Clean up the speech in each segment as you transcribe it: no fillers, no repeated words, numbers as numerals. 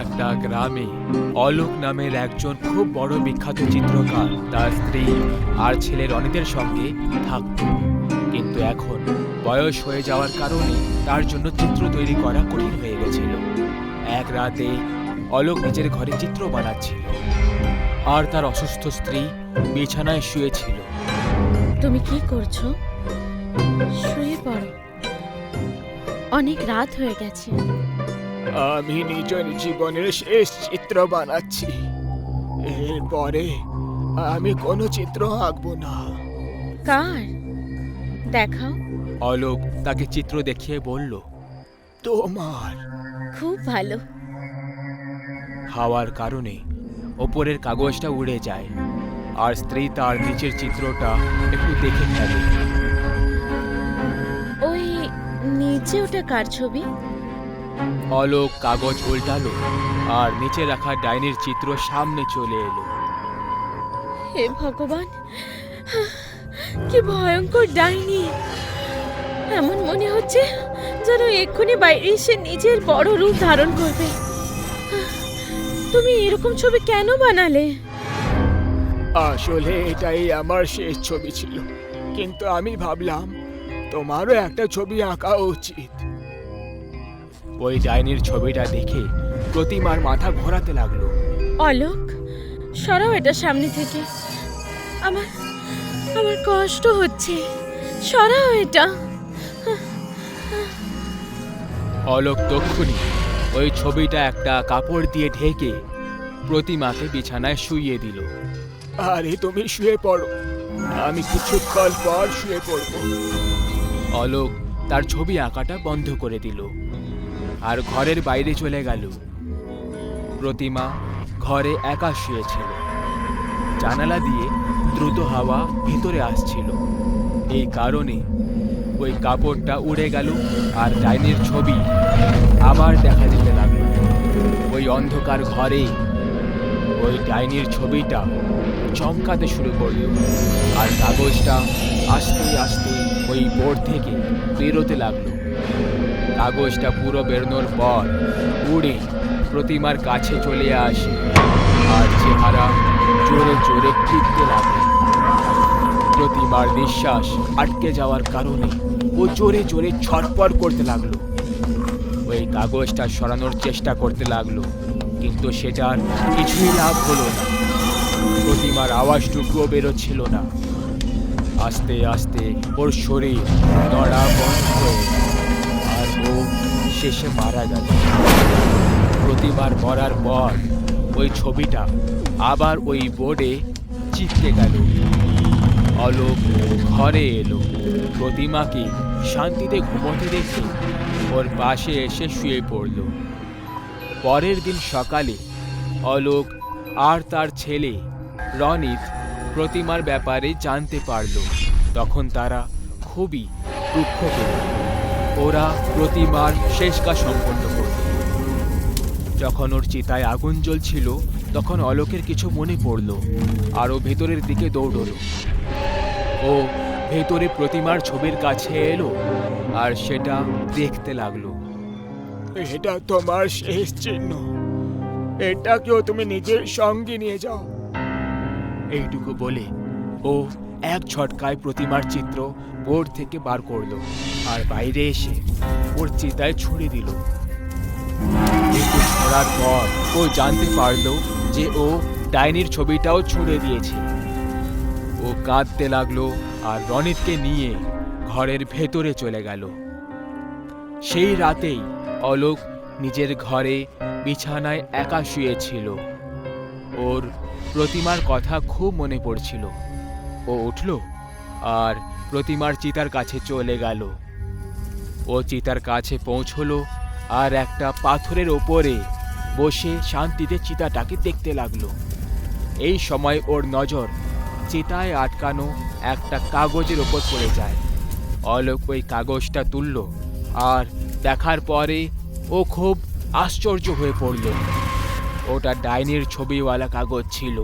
একটা গ্রামে অলোক নামের একজন খুব বড় বিখ্যাত চিত্রকার তার স্ত্রী আর ছেলে রনিতের সঙ্গে থাকত। কিন্তু এখন বয়স হয়ে যাওয়ার কারণে তার জন্য চিত্র তৈরি করা কঠিন হয়ে গেছিল। এক রাতে অলোক নিজের ঘরে চিত্র বানাচ্ছিল আর তার অসুস্থ স্ত্রী বিছানায় শুয়েছিল। তুমি কি করছো? শুয়ে পড়ো, অনেক রাত হয়ে গেছে। আমি নিজের জীবনের শেষ চিত্র বানাচ্ছি, এরপরে আমি কোনো চিত্র আঁকবো না। কার? দেখাও। অলোক তাকে চিত্র দেখিয়ে বলল, তোমার। খুব ভালো। হাওয়ার কারণে ওপরের কাগজটা উড়ে যায় আর স্ত্রী তার নিচের চিত্রটা একটু দেখে ফেলে। ওই নিচে ওটা কার ছবি? অলোক কাগজ উল্টালো আর নিচে রাখা ডাইনির চিত্র সামনে চলে এলো। হে ভগবান, কি ভয়ঙ্কর ডাইনি! এমন মনে হচ্ছে যেন এক্ষুনি বাইরে এসে নিজের বড় রূপ ধারণ করবে। তুমি এরকম ছবি কেন বানালে? আসলে এটাই আমার শেষ ছবি ছিল, কিন্তু আমি ভাবলাম তোমারও একটা ছবি আঁকা উচিত। ওই ডাইনির ছবিটা দেখে প্রতিমার মাথা ঘোরাতে লাগলো। অলোক, সরাও এটা সামনে থেকে। আমার আমার কষ্ট হচ্ছে, সরাও এটা। অলোক তক্ষুনি ওই ছবিটা একটা কাপড় দিয়ে ঢেকে প্রতিমাকে বিছানায় শুইয়ে দিল। আরে তুমি শুয়ে পড়ো, আমি কিছুক্ষণ পর শুয়ে পড়ব। অলোক তার ছবি আঁকাটা বন্ধ করে দিল আর ঘরের বাইরে চলে গেল। প্রতিমা ঘরে একা শুয়েছিল। জানালা দিয়ে দ্রুত হাওয়া ভেতরে আসছিল, এই কারণে ওই কাপড়টা উড়ে গেল আর ডাইনির ছবি আবার দেখা যেতে লাগলো। ওই অন্ধকার ঘরে ওই ডাইনির ছবিটা চমকাতে শুরু করলো আর কাগজটা আস্তে আস্তে ওই বোর্ড থেকে বেরোতে লাগলো। কাগজটা পুরো বেরোনোর পর উড়ে প্রতিমার কাছে চলে আসে আর চেহারা জোরে জোরে টিপতে লাগলো। প্রতিমার নিঃশ্বাস আটকে যাওয়ার কারণে ও জোরে জোরে ছটফট করতে লাগলো। ওই কাগজটা সরানোর চেষ্টা করতে লাগলো, কিন্তু সেটার কিছুই লাভ হলো না। প্রতিমার আওয়াজটুকুও বেরোচ্ছিল না। আস্তে আস্তে ওর শরীর নড়া বন্ধ হয়ে গেল আর ও শেষে মারা গেল। প্রতিমার মরার পর ওই ছবিটা আবার ওই বোর্ডে চিপকে গেল। অলোক ঘরে এলো, প্রতিমাকে শান্তিতে ঘুমোতে দেখে ওর পাশে এসে শুয়ে পড়ল। পরের দিন সকালে অলোক আর তার ছেলে রনিত প্রতিমার ব্যাপারে জানতে পারল। তখন তারা খুবই দুঃখ পেল। ওরা প্রতিমার শেষ কাজ সম্পন্ন করল। যখন ওর চিতায় আগুন জ্বলছিল তখন অলোকের কিছু মনে পড়ল আর ও ভেতরের দিকে দৌড়ল। ও ভেতরে প্রতিমার ছবির কাছে এলো আর সেটা দেখতে লাগলো। এটা তোমার শেষ চিহ্ন, এটাকেও তুমি নিজের সঙ্গে নিয়ে যাও। এইটুকু বলে ও এক ঝটকায় প্রতিমার চিত্র বোর্ড থেকে বার করলো আর বাইরে এসে ওর চিতায় ছুড়ে দিল। কিন্তু ছড়ার পর ও জানতে পারলো যে ও ডাইনির ছবিটাও ছুঁড়ে দিয়েছে। ও কাঁদতে লাগলো আর রনিতকে নিয়ে ঘরের ভেতরে চলে গেল। সেই রাতেই অলোক নিজের ঘরে বিছানায় একা শুয়েছিল। ওর প্রতিমার কথা খুব মনে পড়ছিল। ও উঠল আর প্রতিমার চিতার কাছে চলে গেল। ও চিতার কাছে পৌঁছলো আর একটা পাথরের ওপরে বসে শান্তিতে চিতাটাকে দেখতে লাগলো। এই সময় ওর নজর চিতায় আটকানো একটা কাগজের ওপর পড়ে যায়। অলোক ওই কাগজটা তুলল আর দেখার পরে ও খুব আশ্চর্য হয়ে পড়ল। ওটা ডাইনির ছবিওয়ালা কাগজ ছিল।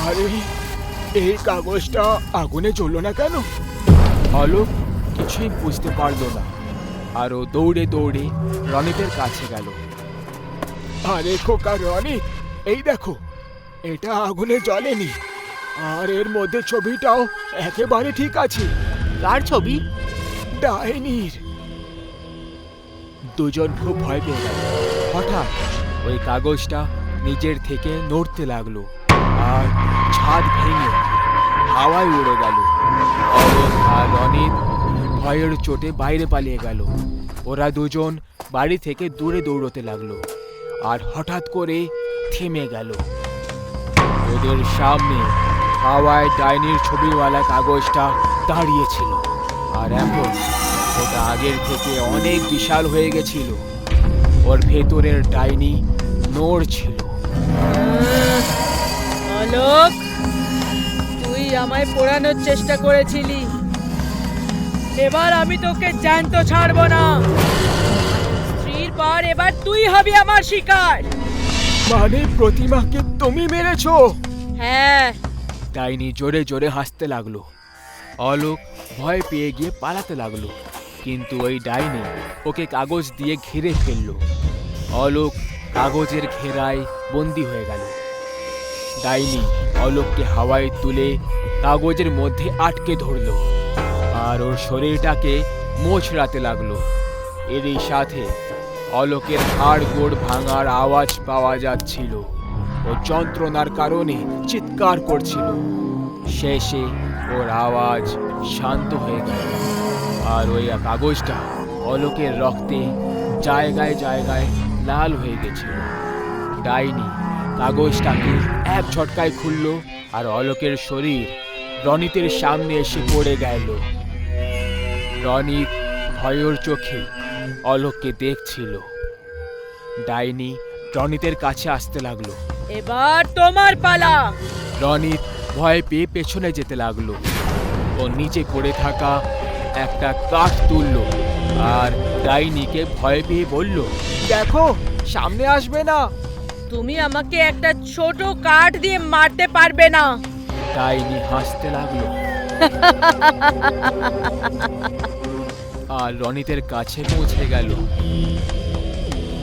আরে এই কাগজটা আগুনে জ্বললো না কেন? অলোক কিছুই বুঝতে পারল না আর ও দৌড়ে দৌড়ে রনিতের কাছে গেল। আরে খোকা রনি, এই দেখো, এটা আগুনে জ্বলেনি, আর এর মধ্যে ছবিটাও একেবারে ঠিক আছে। কার ছবি? ডাইনির। দুজন খুব ভয় পেয়ে গেল। হঠাৎ ওই কাগজটা নিজের থেকে নড়তে লাগলো, আর ছাদ ভেঙে হাওয়ায় উড়ে গেল। অলোক আর রনিত ভয়ের চোটে বাইরে পালিয়ে গেল। ওরা দুজন বাড়ি থেকে দূরে দৌড়তে লাগলো, আর হঠাৎ করে থেমে গেল। ওদের সামনে হাওয়ায় ডাইনির ছবিওয়ালা কাগজটা দাঁড়িয়েছিল, আর এখন ওটা আগের থেকে অনেক বিশাল হয়ে গেছিল। ওর ভেতরের ডাইনি নড়ছিল। অলোক, তুই আমায় পোড়ানোর চেষ্টা করেছিলি, এবার আমি তোকে জ্যান্ত ছাড়বো না। স্ত্রীর পর এবার তুই হবি আমার শিকার। মানে প্রতিমাকে তুমি মেরেছো? হ্যাঁ। ডাইনি জোরে জোরে হাসতে লাগলো। অলোক ভয় পেয়ে গিয়ে পালাতে লাগলো, কিন্তু ওই ডাইনি ওকে কাগজ দিয়ে ঘিরে ফেললো। অলোক কাগজের ঘেরায় বন্দি হয়ে গেল। ডাইনি অলোককে হাওয়ায় তুলে কাগজের মধ্যে আটকে ধরলো, আর ওর শরীরটাকে মোচড়াতে লাগলো। এরই সাথে অলোকের হাড় গোড় ভাঙার আওয়াজ পাওয়া যাচ্ছিল। ও যন্ত্রণার কারণে চিৎকার করছিল। শেষে ওর আওয়াজ শান্ত হয়ে গেল, আর ওই কাগজটা অলোকের রক্তে জায়গায় জায়গায় লাল হয়ে গেছিল। ডাইনি কাগজটাকে এক ঝটকায় খুলল, আর অলোকের শরীর রনিতের সামনে এসে পড়ে গেল। রনিত ভয়ের চোখে অলোককে দেখছিল। ডাইনি রনিতের কাছে আসতে লাগলো। এবার তোমার পালা। রনিত ভয় পেয়ে পেছনে যেতে লাগলো। ও নিচে পড়ে থাকা একটা কাঠ তুললো, আর ডাইনিকে ভয় পেয়ে বলল, দেখো, সামনে আসবে না। তুমি আমাকে একটা ছোট কাঠ দিয়ে মারতে পারবে না। ডাইনি হাসতে লাগলো, আর রনিতের কাছে পৌঁছে গেল।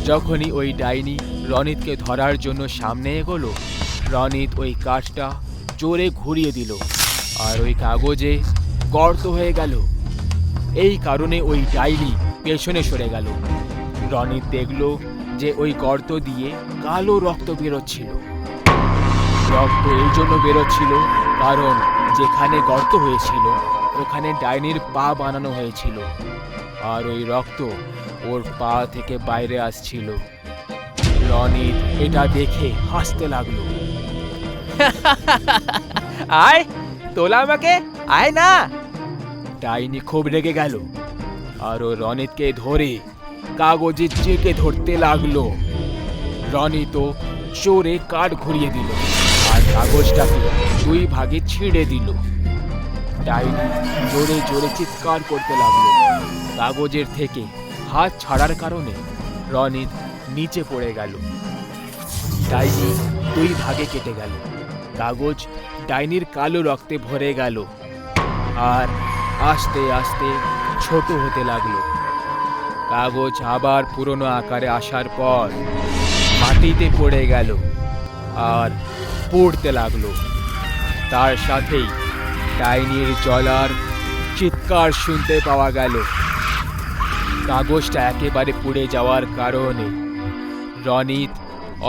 যখনই ওই ডাইনি রনিতকে ধরার জন্য সামনে এগোলো, রনিত ওই কাঠটা জোরে ঘুরিয়ে দিল, আর ওই কাগজে গর্ত হয়ে গেল। এই কারণে ওই ডাইনি পেছনে সরে গেল। রনিত দেখলো যে ওই গর্ত দিয়ে কালো রক্ত বেরোচ্ছিল। রক্ত এই জন্য বেরোচ্ছিল কারণ যেখানে গর্ত হয়েছিল ওখানে ডাইনির পা বানানো হয়েছিল, আর ওই রক্ত ওর পা থেকে বাইরে আসছিল। রনিত এটা দেখে হাসতে লাগলো। আয়, তোলা আমাকে, আয় না। ডাইনি খুব রেগে গেল, আর ও রনিতকে ধরে কাগজে চেপে ধরতে লাগলো। রনিত জোরে কাঠ ঘুরিয়ে দিল, আর কাগজটাকে দুই ভাগে ছিঁড়ে দিল। ডাইনি জোরে জোরে চিৎকার করতে লাগলো। কাগজের থেকে হাত ছাড়ার কারণে রনিত নিচে পড়ে গেল। ডাইনি দুই ভাগে কেটে গেল। কাগজ ডাইনির কালো রক্তে ভরে গেল, আর আস্তে আস্তে ছোট হতে লাগলো। কাগজ আবার পুরনো আকারে আসার পর মাটিতে পড়ে গেল আর পড়তে লাগলো। তার সাথেই ডাইনির জ্বলার চিৎকার শুনতে পাওয়া গেল। কাগজটা একেবারে পুড়ে যাওয়ার কারণে রনিত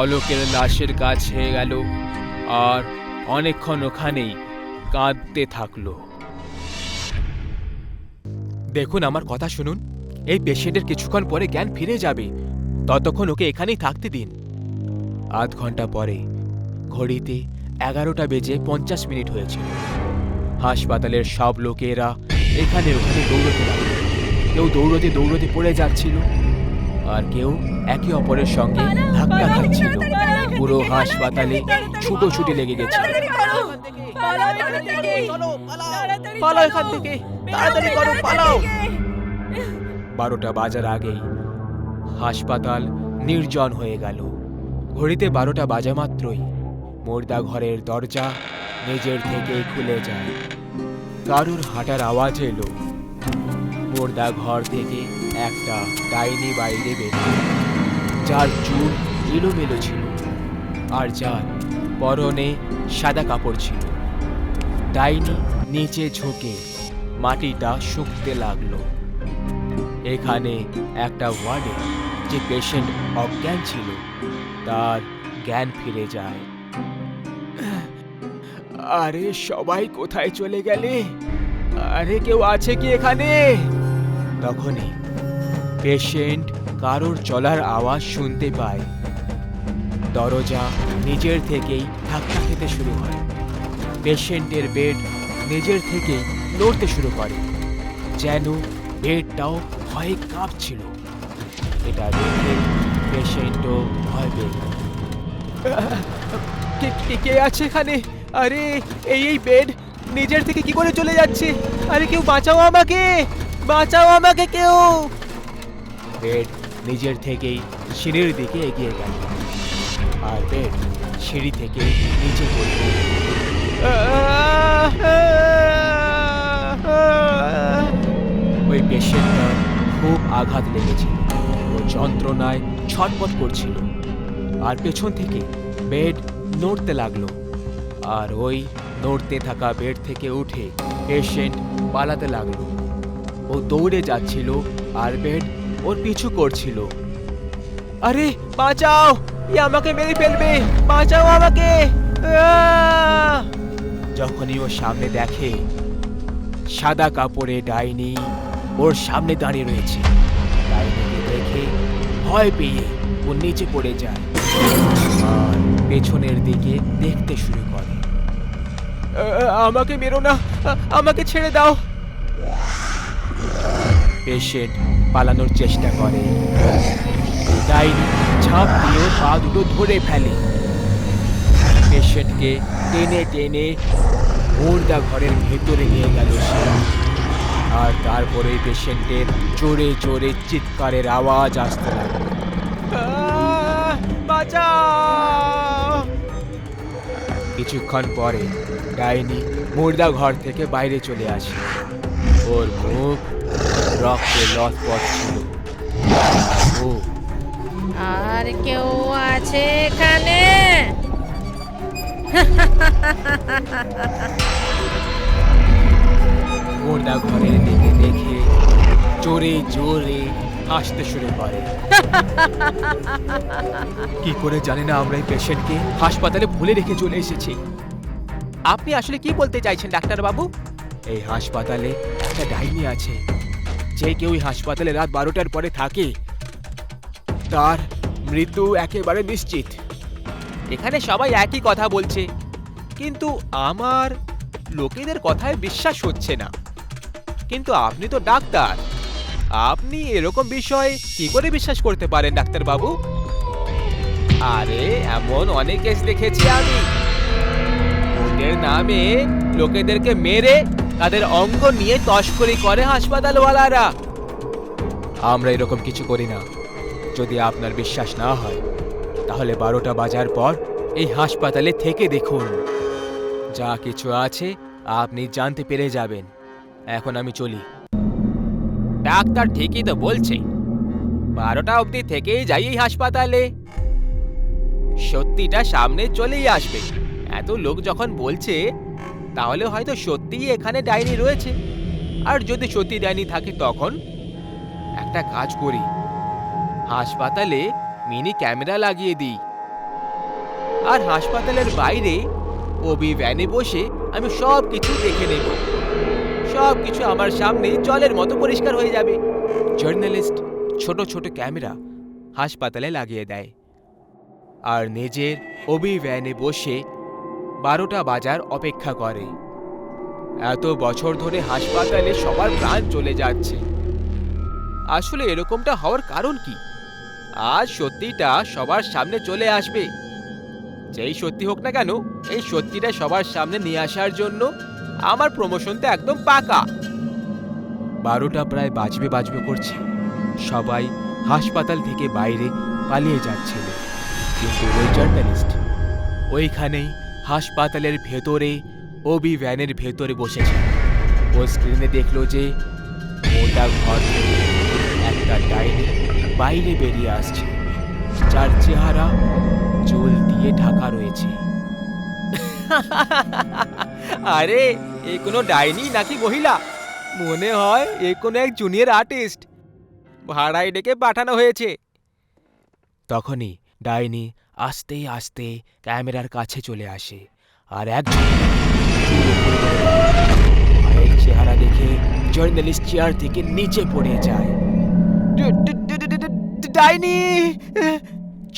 অলোকের লাশের কাছে গেল আর অনেকক্ষণ ওখানেই কাঁদতে থাকলো। দেখুন, আমার কথা শুনুন, এই পেশেন্টের কিছুক্ষণ পরে জ্ঞান ফিরে যাবে, ততক্ষণ ওকে এখানেই থাকতে দিন। আধ ঘন্টা পরে ঘড়িতে 11:50 হয়েছিল। হাসপাতালের সব লোকেরা এখানে ওখানে দৌড়তে লাগলো। কেউ দৌড়তে দৌড়তে পড়ে যাচ্ছিল, আর কেউ একে অপরের সঙ্গে ধাক্কা খাচ্ছিল। পুরো হাসপাতালে ছুটোছুটি লেগে গেছিল। পালাও এখান থেকে, তাড়াতাড়ি করো, পালাও। 12টা বাজার আগেই হাসপাতাল নির্জন হয়ে গেল। ঘড়িতে 12টা বাজা মাত্রই মুর্দা ঘরের দরজা নিজের থেকে খুলে যায়। কারুর হাঁটার আওয়াজ এলো। মুর্দা ঘর থেকে একটা ডাইনি বাইরে বেরিয়ে, যার চুল এলোমেলো ছিল, আর যার পরনে সাদা কাপড় ছিল। ডাইনি নিচে ঝুঁকে মাটিটা শুকতে লাগলো। এখানে একটা ওয়ার্ডে যে পেশেন্ট অজ্ঞান ছিল তার জ্ঞান ফিরে যায়। আরে সবাই কোথায় চলে গেলে? আরে কেউ আছে কি এখানে? তখনই পেশেন্ট কারোর চলার আওয়াজ শুনতে পায়। দরজা নিজের থেকেই ধাক্কা খেতে শুরু হয়। পেশেন্টের বেড নিজের থেকেই নড়তে শুরু করে, যেন বেডটাও ভয়ে কাঁপছিল। এটা দেখে পেশেন্টও ভয় পেল। কে আছে এখানে? আরে এই বেড নিজের থেকে কি করে চলে যাচ্ছে? আরে কেউ বাঁচাও আমাকে, বাঁচাও আমাকে কেউ! বেড নিজের থেকেই সিঁড়ির দিকে এগিয়ে গেল, আর বেড সিঁড়ি থেকে নিচে পড়ল। ওই পেশেন্টটার খুব আঘাত লেগেছিল, ও যন্ত্রণায় ছটফট করছিল, আর পেছন থেকে বেড নড়তে লাগলো। আর ওই নড়তে থাকা বেড থেকে উঠে পেশেন্ট পালাতে লাগলো। ও দৌড়ে যাচ্ছিল আর বেড ওর পিছু করছিল। আরে বাঁচাও, ই আমাকে মেরে ফেলবে, বাঁচাও আমাকে! যখনই ও সামনে দেখে সাদা কাপড়ে ডাইনি ওর সামনে দাঁড়িয়ে রয়েছে, ডাইনিকে দেখে ভয় পেয়ে ও নিচে পড়ে যায় আর পেছনের দিকে দেখতে শুরু করে। আমাকে মেরো না, আমাকে ছেড়ে দাও! পেশেন্ট পালানোর চেষ্টা করে। ডাইনি ঝাঁপ দিয়ে পা দুটো ধরে ফেলে। পেশেন্টকে টেনে টেনে মুর্দা ঘরের ভেতরে নিয়ে গেল সে। আর তারপরে পেশেন্টের জোরে জোরে চিৎকারের আওয়াজ আসতে লাগলো। বাঁচাও! কিছুক্ষণ পরে ডাইনি মুর্দা ঘর থেকে বাইরে চলে আসে। ওর মুখ রক্তে লথপথ ছিল। ও আর কেউ আছে এখানে? মুর্দা ঘরের দিকে দেখে জোরে জোরে হাসতে শুরু করে। কি করে জানি না আমরা এই পেশেন্টকে হাসপাতালে ভুলে রেখে চলে এসেছি। আপনি আসলে কি বলতে চাইছেন ডাক্তার বাবু? এই হাসপাতালে একটা ডাইনি আছে। যে কেউ এই হাসপাতালে রাত 12টার পরে থাকে তার মৃত্যু একেবারে নিশ্চিত। এখানে সবাই একই কথা বলছে, কিন্তু আমার লোকেদের কথায় বিশ্বাস হচ্ছে না। কিন্তু আপনি তো ডাক্তার, আপনি এরকম বিষয়ে কি করে বিশ্বাস করতে পারেন ডাক্তার বাবু? আরে এমন অনেক কেস দেখেছি আমি। ওদের নামে লোকেদেরকে মেরে তাদের অঙ্গ নিয়ে তস্করি করে হাসপাতালওয়ালারা। আমরা এরকম কিছু করি না। যদি আপনার বিশ্বাস না হয় তাহলে 12টা বাজার পর এই হাসপাতালে থেকে দেখুন। যা কিছু আছে আপনি জানতে পেরে যাবেন। এখন আমি চলি। ডাক্তার ঠিকই তো বলছে, 12টা অবধি থেকেই যাই এই হাসপাতালে। সত্যিটা সামনে চলেই আসবে। এত লোক যখন বলছে তাহলে হয়তো সত্যিই এখানে ডাইনি রয়েছে। আর যদি সত্যি ডাইনি থাকে তখন একটা কাজ করি, হাসপাতালে মিনি ক্যামেরা লাগিয়ে দিই, আর হাসপাতালের বাইরে ওবি ভ্যানে বসে আমি সব কিছু দেখে নেব। সব কিছু আমার সামনে জলের মতো পরিষ্কার হয়ে যাবে। জার্নালিস্ট ছোট ছোট ক্যামেরা হাসপাতালে লাগিয়ে দেয় আর নিজের ওবি ভ্যানে বসে 12টা বাজার অপেক্ষা করে। এত বছর ধরে হাসপাতালে সবার প্রাণ চলে যাচ্ছে। আসলে এরকমটা হওয়ার কারণ কি? আজ সত্যিটা সবার সামনে চলে আসবে। যেই সত্যি হোক না কেন, এই সত্যিটা সবার সামনে নিয়ে আসার জন্য আমার প্রমোশনটা একদম পাকা। 12টা প্রায় বাজবে করছে। সবাই হাসপাতাল থেকে বাইরে পালিয়ে যাচ্ছিল, কিন্তু ওই জার্নালিস্ট ওইখানেই হাসপাতালের ভেতরে ওবি ভ্যানের ভেতরে বসেছে। ও স্ক্রিনে দেখলো যে ওটা ঘর থেকে একটা ডাইনি বাইরে বেরিয়ে আসছে, যার চেহারা চুল দিয়ে ঢাকা রয়েছে। আরে এ কোনো ডাইনি নাকি মহিলা? মনে হয় এ কোনো এক জুনিয়র আর্টিস্ট, ভাড়ায় ডেকে পাঠানো হয়েছে। তখনই ডাইনি আস্তে আস্তে ক্যামেরার কাছে চলে আসে আর একজন ভয়ের চেহারা দেখে জার্নালিস্ট চেয়ার থেকে নিচে পড়ে যায়। ডাইনি!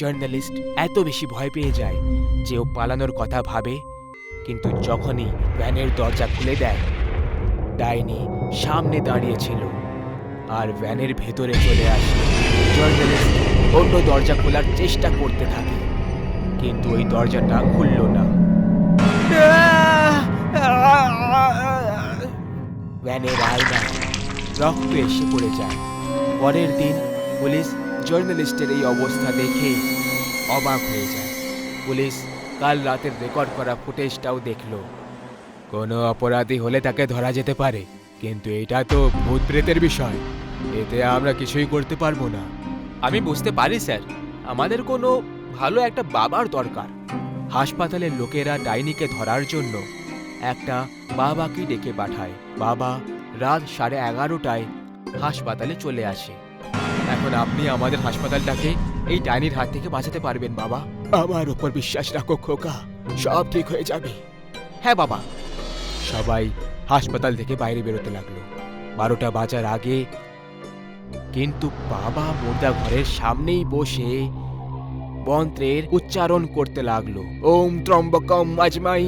জার্নালিস্ট এত বেশি ভয় পেয়ে যায় যে ও পালানোর কথা ভাবে, কিন্তু যখনই ভ্যানের দরজা খুলে দেয় ডাইনি সামনে দাঁড়িয়েছিল আর ভ্যানের ভেতরে চলে আসে। জার্নালিস্ট অন্য দরজা খোলার চেষ্টা করতে থাকে, কিন্তু ওই দরজাটা খুলল না। ভ্যানের আয়না রক্ত এসে পড়ে যায়। পরের দিন পুলিশ জার্নালিস্টের এই অবস্থা দেখে অবাক হয়ে যায়। পুলিশ কাল রাতের রেকর্ড করা ফুটেজটাও দেখলো। কোনো অপরাধী হলে তাকে ধরা যেতে পারে, কিন্তু এটা তো ভূত প্রেতের বিষয়, এতে আমরা কিছুই করতে পারবো না। আমি বুঝতে পারি স্যার, আমাদের কোনো ভালো একটা বাবার দরকার। হাসপাতালের লোকেরা ডাইনিকে ধরার জন্য একটা বাবাকে ডেকে পাঠায়। বাবা রাত 11:30টায় হাসপাতালে চলে আসে। এখন আপনি আমাদের হাসপাতালটাকে এই ডাইনির হাত থেকে বাঁচাতে পারবেন বাবা। আমার উপর বিশ্বাস রাখো খোকা, সব ঠিক হয়ে যাবে। হ্যাঁ বাবা। সবাই হাসপাতাল থেকে বাইরে বেরোতে লাগলো 12টা বাজার আগে। কিন্তু বাবা মুর্দা ঘরের সামনেই বসে মন্ত্রের উচ্চারণ করতে লাগলো। ওম ত্রম্বকম আজমাই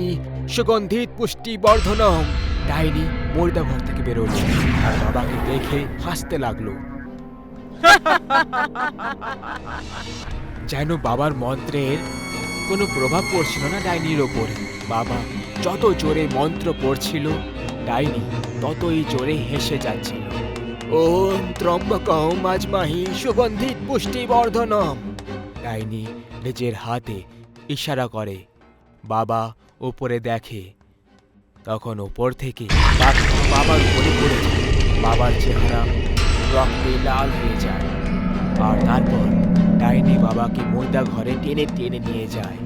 সুগন্ধিত পুষ্টি বর্ধনম। ডাইনি মুর্দা ঘর থেকে বেরোলো আর বাবাকে দেখে হাসতে লাগলো। যেন বাবার মন্ত্রের কোনো প্রভাব পড়ছিল না ডাইনির ওপরে। বাবা যত জোরে মন্ত্র পড়ছিল ডাইনি ততই জোরে হেসে যাচ্ছিল। ওম ত্রম্বকম আজমাহি সুগন্ধিত পুষ্টি বর্ধনম। ডাইনি নিজের হাতে ইশারা করে। বাবা উপরে দেখে, তখন ওপর থেকে বাবার উপরে পড়ে যায়। বাবার চেহারা রক্তে লাল হয়ে যায় আর তারপর ডাইনি বাবাকে মুর্দা ঘরে টেনে টেনে নিয়ে যায়।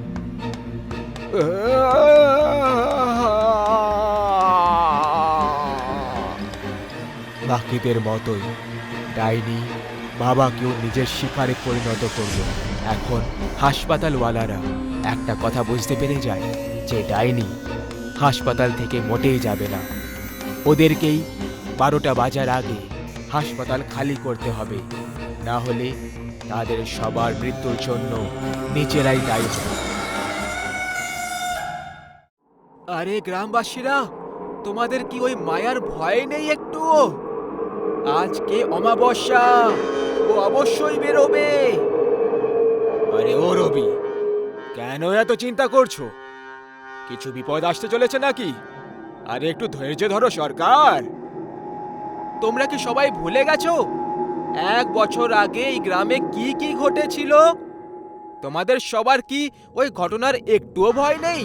বাকিদের মতোই ডাইনি বাবাকেও নিজের শিকারে পরিণত করল। এখন হাসপাতালওয়ালারা একটা কথা বুঝতে পেরে যায় যে ডাইনি হাসপাতাল থেকে মোটেই যাবে না। ওদেরকেই 12টা বাজার আগে হাসপাতাল খালি করতে হবে, না হলে তাদের সবার মৃত্যুর জন্য নিজেরাই দায়ী হবে। আরে গ্রামবাসীরা, তোমাদের কি ওই মায়ার ভয় নেই একটু? আজকে অমাবস্যা, ও অবশ্যই বেরোবে। আরে ও রবি, কেন এত চিন্তা করছো? কিছু বিপদ আসতে চলেছে নাকি? আরে একটু ধৈর্য ধরো সরকার। তোমরা কি সবাই ভুলে গেছো 1 বছর আগে এই গ্রামে কি কি ঘটেছিল? তোমাদের সবার কি ওই ঘটনার একটুও ভয় নেই?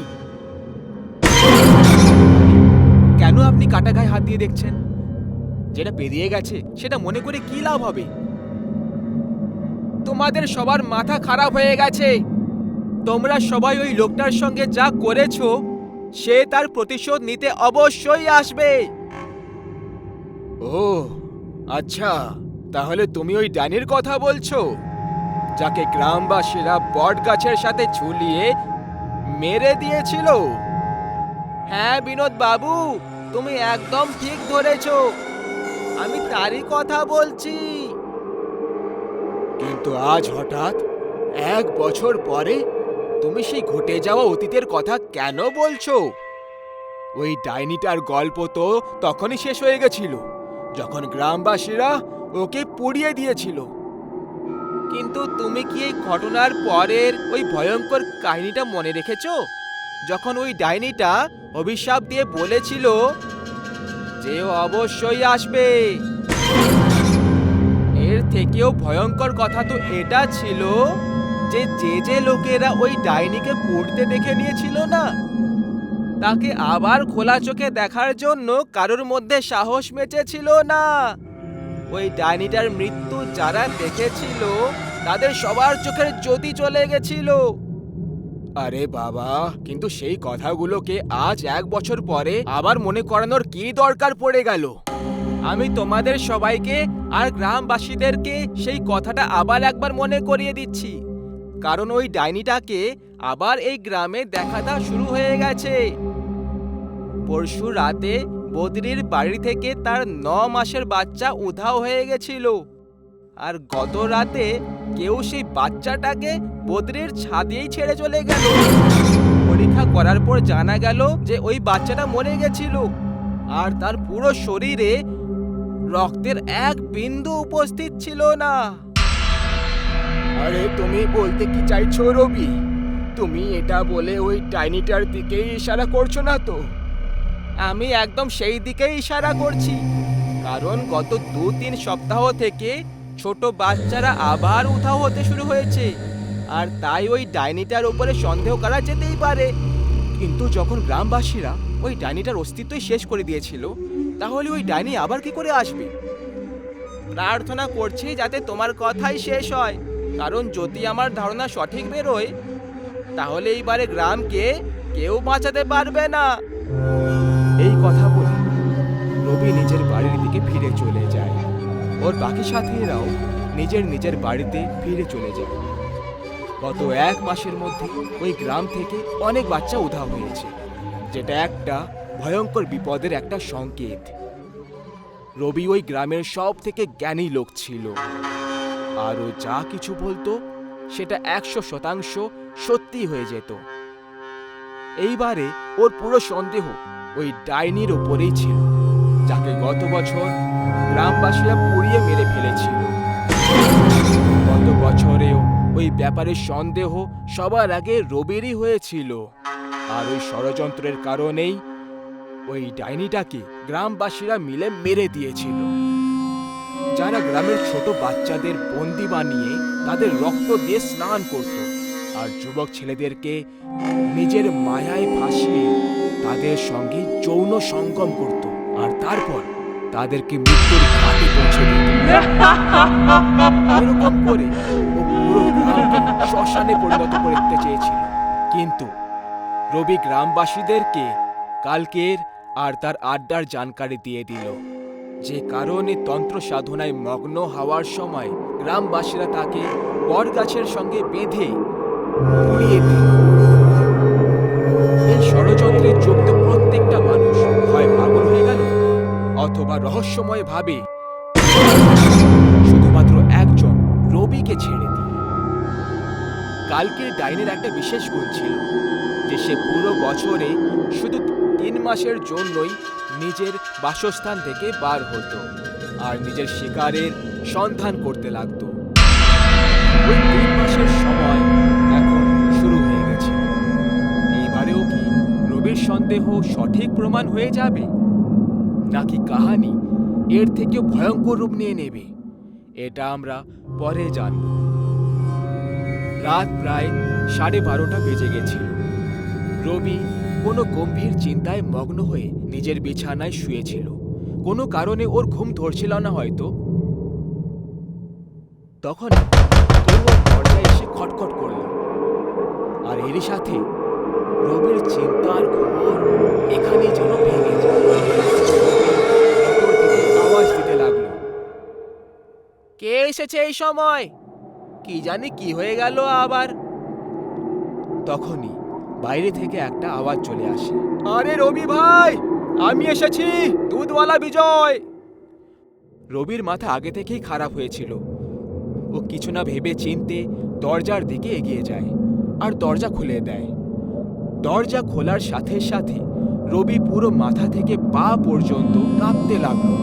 কেন আপনি কাটা গায়ে হাত দিয়ে দেখছেন? যেটা পেরিয়ে গেছে সেটা মনে করে কি লাভ হবে? তোমাদের সবার মাথা খারাপ হয়ে গেছে। তোমরা সবাই ওই লোকটার সঙ্গে যা করেছো সে তার প্রতিশোধ নিতে অবশ্যই আসবে। ও আচ্ছা, তাহলে তুমি ওই ডাইনির কথা বলছো, যাকে গ্রামবাসীরা বট গাছের সাথে ঝুলিয়ে মেরে দিয়েছিল? হ্যাঁ বিনোদ বাবু, তুমি একদম ঠিক ধরেছো, আমি তারই কথা বলছি। কিন্তু আজ হঠাৎ 1 বছর পরে তুমি সেই ঘটে যাওয়া অতীতের কথা কেন বলছো? ওই ডাইনিটার গল্প তো তখনই শেষ হয়ে গেছিল যখন গ্রামবাসীরা ওকে পুড়িয়ে দিয়েছিল। কিন্তু তুমি কি এই ঘটনার পরের ওই ভয়ঙ্কর কাহিনীটা মনে রেখেছো? যখন ওই ডাইনিটা অভিশাপ দিয়ে বলেছিল যে ও অবশ্যই আসবে। এর থেকেও ভয়ঙ্কর কথা তো এটা ছিল যে যে লোকেরা ওই ডাইনিকে পুড়তে দেখে নিয়েছিল না, তাকে আবার খোলা চোখে দেখার জন্য কারোর মধ্যে সাহস মেচেছিল না। ওই ডাইনিটার মৃত্যু যারা দেখেছিল তাদের সবার চোখের জ্যোতি চলে গেছিল। আরে বাবা, কিন্তু সেই কথাগুলোকে আজ 1 বছর পরে আবার মনে করানোর কি দরকার পড়ে গেল? আমি তোমাদের সবাইকে আর গ্রামবাসীদেরকে সেই কথাটা আবার একবার মনে করিয়ে দিচ্ছি, কারণ ওই ডাইনিটাকে আবার এই গ্রামে দেখা দেওয়া শুরু হয়ে গেছে। পরশু রাতে বদ্রির বাড়ি থেকে তার 9 মাসের বাচ্চা উধাও হয়ে গেছিল, আর গত রাতে কেউ সেই বাচ্চাটাকে বদ্রির ছাদেই ছেড়ে চলে গেল। পরীক্ষা করার পর জানা গেল যে ওই বাচ্চাটা মরে গেছিল, আর তার পুরো শরীরে রক্তের এক বিন্দু উপস্থিত ছিল না। আরে তুমি বলতে কি চাইছো রবি? তুমি এটা বলে ওই ডাইনিটার দিকেই ইশারা করছো না তো? আমি একদম সেই দিকেই ইশারা করছি, কারণ গত 2-3 সপ্তাহ থেকে ছোট বাচ্চারা আবার উধাও হতে শুরু হয়েছে, আর তাই ওই ডাইনিটার উপরে সন্দেহ করা যেতেই পারে। কিন্তু যখন গ্রামবাসীরা ওই ডাইনিটার অস্তিত্বই শেষ করে দিয়েছিল, তাহলে ওই ডাইনি আবার কি করে আসবে? প্রার্থনা করছি যাতে তোমার কথাই শেষ হয়, কারণ যদি আমার ধারণা সঠিক বেরোয় তাহলে এইবারে গ্রামকে কেউ বাঁচাতে পারবে না। এই কথা বলে রবি নিজের বাড়ির দিকে ফিরে চলে যায়। ওর বাকি সাথীরাও নিজের নিজের বাড়িতে ফিরে চলে যায়। গত 1 মাসের মধ্যে ওই গ্রাম থেকে অনেক বাচ্চা উধাও হয়েছে, যেটা একটা ভয়ঙ্কর বিপদের একটা সংকেত। রবি ওই গ্রামের সব থেকে জ্ঞানী লোক ছিল, আর ও যা কিছু বলতো সেটা 100% সত্যি হয়ে যেত। এইবারে ওর পুরো সন্দেহ ওই ডাইনির ওপরেই ছিল, যাকে গত বছর গ্রামবাসীরা পুড়িয়ে মেরে ফেলেছিল। গত বছরেও ওই ব্যাপারে সন্দেহ সবার আগে রবিরই হয়েছিল, আর ওই ষড়যন্ত্রের কারণেই ওই ডাইনিটাকে গ্রামবাসীরা মিলে মেরে দিয়েছিল। যারা গ্রামের ছোট বাচ্চাদের বন্দি বানিয়ে তাদের রক্ত দিয়ে স্নান করত, আর যুবক ছেলেদেরকে নিজের মায়ায় ফাঁসিয়ে তাদের সঙ্গে যৌন সঙ্গম করত, আর তারপর তাদেরকে মৃত্যুর ঘাটে পৌঁছে দিত। এরকম করে ও পুরো গ্রামকে শ্মশানে পরিণত করতে চেয়েছিল। কিন্তু রবি গ্রামবাসীদেরকে কালকের আর তার আড্ডার জানকারি দিয়ে দিল, যে কারণে তন্ত্র সাধনায় মগ্ন হওয়ার সময় গ্রামবাসীরা তাকে বটগাছের সঙ্গে বেঁধে পুড়িয়ে দিল। এই ষড়যন্ত্রে যুক্ত প্রত্যেকটা মানুষ হয় পাগল হয়ে গেল, অথবা রহস্যময় ভাবে শুধুমাত্র একজন রবিকে ছেড়ে দিয়ে। কালকের ডাইনের একটা বিশেষ গুণ ছিল যে সে পুরো বছরে শুধু 3 মাসের জন্যই নিজের বাসস্থান থেকে বার হতো আর নিজের শিকারের সন্ধান করতে লাগতো। ওই 3 মাসের সময় এখন শুরু হয়ে গেছে। এইবারেও কি রবির সন্দেহ সঠিক প্রমাণ হয়ে যাবে, নাকি কাহিনী এর থেকেও ভয়ঙ্কর রূপ নিয়ে নেবে? এটা আমরা পরে জানব। রাত প্রায় 12:30 বেজে গেছিল। রবি কোনো গম্ভীর চিন্তায় মগ্ন হয়ে নিজের বিছানায় শুয়েছিল। কোনো কারণে ওর ঘুম ধরছিল না হয়তো। তখন কেউ ওর দরজায় এসে খটখট করল, আর এরই সাথে রবির চিন্তার ঘোর এখানে যেন ভেঙে যায়। আওয়াজ দিতে লাগলো, কে এসেছে এই সময়? কি জানি কি হয়ে গেল আবার। তখনই বাইরে থেকে একটা আওয়াজ চলে আসে, আরে রবি ভাই, আমি এসেছি, দুধওয়ালা বিজয়। রবির মাথা আগে থেকেই খারাপ হয়েছিল। ও কিছু না ভেবে চিনতে দরজার দিকে এগিয়ে যায় আর দরজা খুলে দেয়। দরজা খোলার সাথে সাথে রবি পুরো মাথা থেকে পা পর্যন্ত কাঁপতে লাগলো।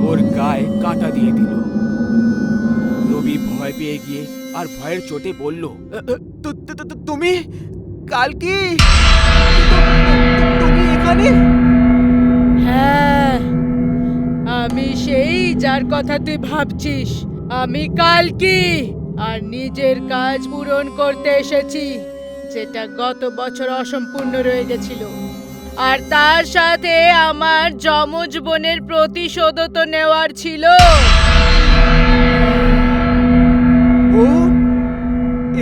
ওর গায়ে কাঁটা দিয়ে দিল। রবি ভয় পেয়ে গিয়ে আর ভয়ের চোটে বলল, তুমি কালকে তুমি এখানে? হ্যাঁ, আমি সেই যার কথা তুই ভাবছিস। আমি কালকি, আর নিজের কাজ পূরণ করতে এসেছি, যেটা গত বছর অসম্পূর্ণ রয়ে গেছিল। আর তার সাথে আমার যমজ বোনের প্রতিশোধও তো নেওয়ার ছিল। বোন?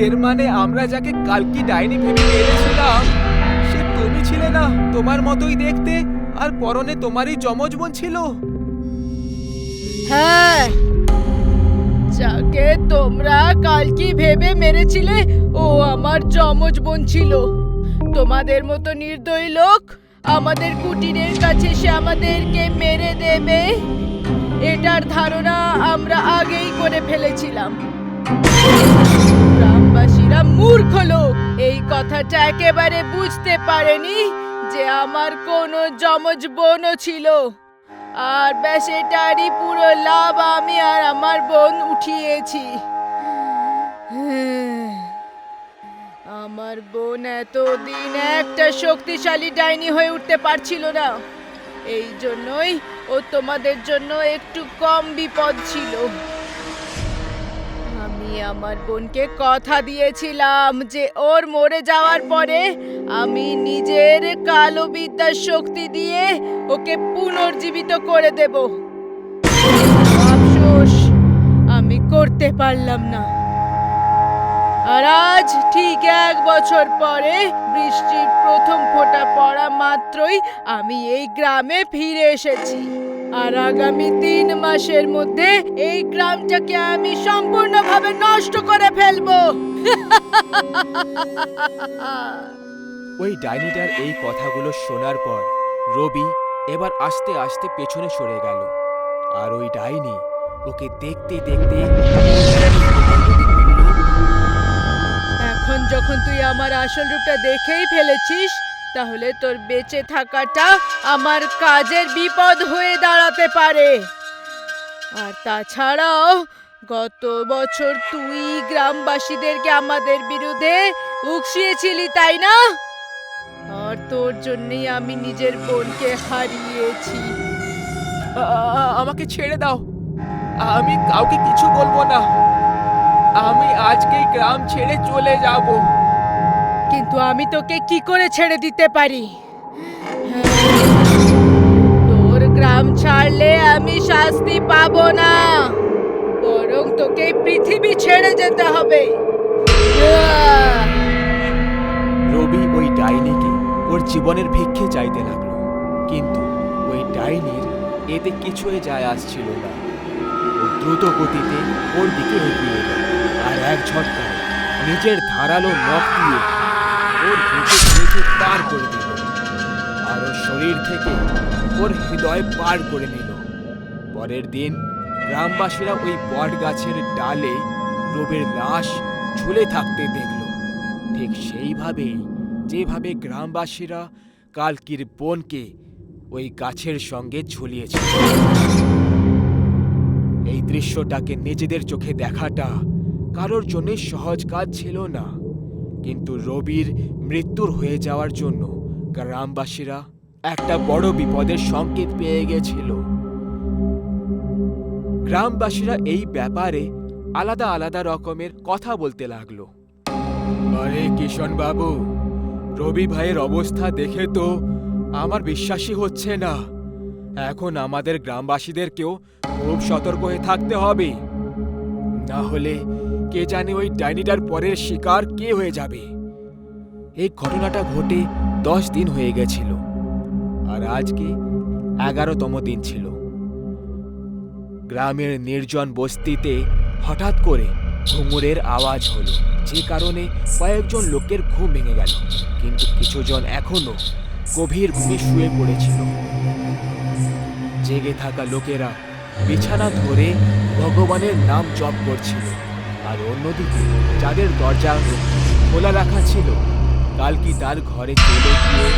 এর মানে আমরা যাকে কালকি ডাইনি ভেবে মেরেছিলাম সে তুমি ছিলে না, তোমার মতোই দেখতে, আর পরনে তোমারই যমজ বোন ছিল। হ্যাঁ, যাকে তোমরা কালকি ভেবে মেরেছিলে ও আমার যমজ বোন ছিল। তোমাদের মতো নির্দয়ী লোক আমাদের কুটিরের কাছে এসে আমাদেরকে মেরে দেবে এটার ধারণা আমরা আগেই করে ফেলেছিলাম। গ্রামবাসীরা মূর্খ লোক, এই কথাটা একেবারে বুঝতে পারেনি যে আমার কোনো যমজ বোনও ছিল। আর ব্যাস এটারই পুরো লাভ আমি আর আমার বোন উঠিয়েছি। আমার বোন এতদিন একটা শক্তিশালী ডাইনি হয়ে উঠতে পারছিল না, এই জন্যই ও তোমাদের জন্য একটু কম বিপদ ছিল। আমি আমার বোনকে কথা দিয়েছিলাম যে ওর মরে যাওয়ার পরে আমি নিজের কালো বিদ্যার শক্তি দিয়ে ওকে পুনর্জীবিত করে দেব। আফসোস আমি করতে পারলাম না। আর আজ ঠিক 1 বছর পরে বৃষ্টির প্রথম ফোঁটা পড়া মাত্রই আমি এই গ্রামে ফিরে এসেছি। আর আগামী 3 মাসের মধ্যে এই গ্রামটাকে আমি সম্পূর্ণভাবে নষ্ট করে ফেলবো। ওই ডাইনিটার এই কথাগুলো শোনার পর রবি এবার আস্তে আস্তে পেছনে সরে গেল। আর ওই ডাইনি ওকে দেখতে দেখতে এখন যখন তুই আমার আসল রূপটা দেখেই ফেলেছিস, তাহলে তোর বেঁচে থাকাটা আমার কাজের বিপদ হয়ে দাঁড়াতে পারে। আর তাছাড়াও গত বছর তুই গ্রামবাসীদেরকে আমাদের বিরুদ্ধে উকসিয়েছিলি, তাই না? আর তোর জন্যই আমি নিজের বোনকে হারিয়েছি। আমাকে ছেড়ে দাও, আমি কাউকে কিছু বলবো না। আমি আজকেই গ্রাম ছেড়ে চলে যাব। কিন্তু আমি তোকে কি করে ছেড়ে দিতে পারি? তোর গ্রাম ছাড়লে আমি শাস্তি পাবো না, বরং তোকে পৃথিবী ছেড়ে যেতে হবে। রবি ওই ডাইনিকে ওর জীবনের ভিক্ষে চাইতে লাগলো, কিন্তু ওই ডাইনির এতে কিছুই যায় আসছিল না। ও দ্রুত গতিতে ওর দিকে এগিয়ে এলো আর এক ঝটকায় নিজের ধারালো নখ দিয়ে ওর বুকে মেঝে পার করে দিল আর ওর শরীর থেকে ওর হৃদয় পার করে নিল। পরের দিন গ্রামবাসীরা ওই বট গাছের ডালে রবির লাশ ঝুলে থাকতে দেখল, ঠিক সেইভাবেই যেভাবে গ্রামবাসীরা কালকির বোনকে ওই গাছের সঙ্গে ঝুলিয়েছিল। এই দৃশ্যটাকে নিজেদের চোখে দেখাটা কারোর জন্য সহজ কাজ ছিল না, কিন্তু রবির মৃত্যুর হয়ে যাওয়ার জন্য গ্রামবাসীরা একটা বড় বিপদের সংকেত পেয়ে গেছিল। গ্রামবাসীরা এই ব্যাপারে আলাদা আলাদা রকমের কথা বলতে লাগলো। আরে কিষণ বাবু, রবি ভাইয়ের অবস্থা দেখে তো আমার বিশ্বাসই হচ্ছে না। এখন আমাদের গ্রামবাসীদেরকেও খুব সতর্ক হয়ে থাকতে হবে, না হলে কে জানে ওই ডাইনিটার পরের শিকার কে হয়ে যাবে। এই ঘটনাটা ঘটে 10 দিন হয়ে গেছিল আর আজকে 11তম দিন ছিল। গ্রামের নির্জন বস্তিতে হঠাৎ করে ঘুঙুরের আওয়াজ হলো, যে কারণে কয়েকজন লোকের ঘুম ভেঙে গেল, কিন্তু কিছুজন এখনো গভীর ঘুমে শুয়ে পড়েছিল। জেগে থাকা লোকেরা বিছানা ধরে ভগবানের নাম জপ করছিল, আর অন্যদিকে যাদের দরজা খোলা রাখা ছিল কালকি তার ঘরে চলে গিয়ে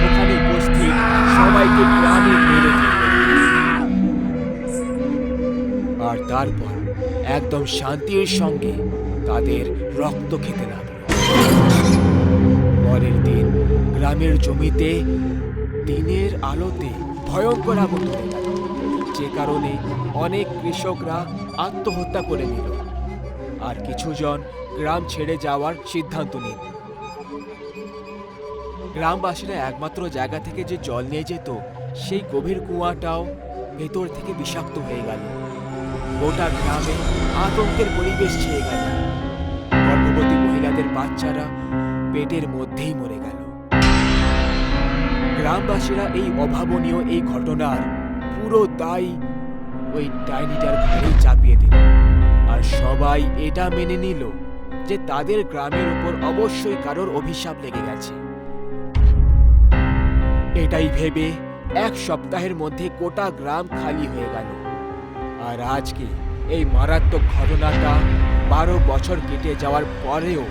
ওখানে উপস্থিত সবাইকে প্রাণে মেরে দিল। আর তারপর একদম শান্তির সঙ্গে তাদের রক্ত খেতে লাগলো। পরের দিন গ্রামের জমিতে দিনের আলোতে ভয়ঙ্কর আগুন ধরে গেল, যে কারণে অনেক কৃষকরা আত্মহত্যা করে নিল আর কিছুজন গ্রাম ছেড়ে যাওয়ার সিদ্ধান্ত নিল। গ্রামবাসীরা একমাত্র জায়গা থেকে যে জল নিয়ে যেত সেই গভীর কুয়াটাও ভেতর থেকে বিষাক্ত হয়ে গেল। গোটা গ্রামে আতঙ্কের পরিবেশ ছেয়ে গেল। গর্ভবতী মহিলা তাদের বাচ্চারা পেটের মধ্যেই মরে গেল। গ্রামবাসীরা এই অভাবনীয় এই ঘটনার পুরো দায় ওই ডাইনিটার ঘাড়েই চাপিয়ে দিল, আর সবাই এটা মেনে নিল যে তাদের গ্রামের উপর অবশ্যই কারোর অভিশাপ লেগে গেছে। এটাই ভেবে এক সপ্তাহের মধ্যে গোটা গ্রাম খালি হয়ে গেল। আর আজকে এই মারাত্মক ঘটনাটা 12 বছর কেটে যাওয়ার পরেও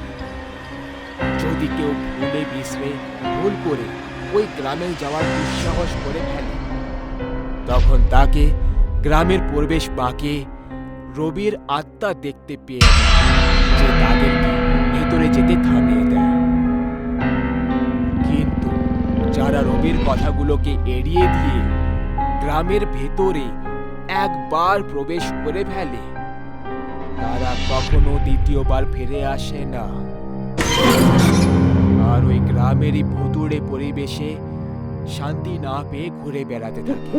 যদি কেউ ভুলে বিসরে ভুল করে ওই গ্রামে যাওয়ার দুঃসাহস করে ফেলে, তখন তাকে গ্রামের পরিবেশ বাঁকে রবির আত্মা দেখতে পেয়ে যায়, যে তাদেরকে ভেতরে যেতে থামিয়ে দেয়। কিন্তু যারা রবির কথাগুলোকে এড়িয়ে দিয়ে গ্রামের ভেতরে একবার প্রবেশ করে ফেলে, তারা কখনো দ্বিতীয়বার ফিরে আসে না, আর ওই গ্রামেরই ভুতুড়ে পরিবেশে শান্তি না পেয়ে ঘুরে বেড়াতে থাকে।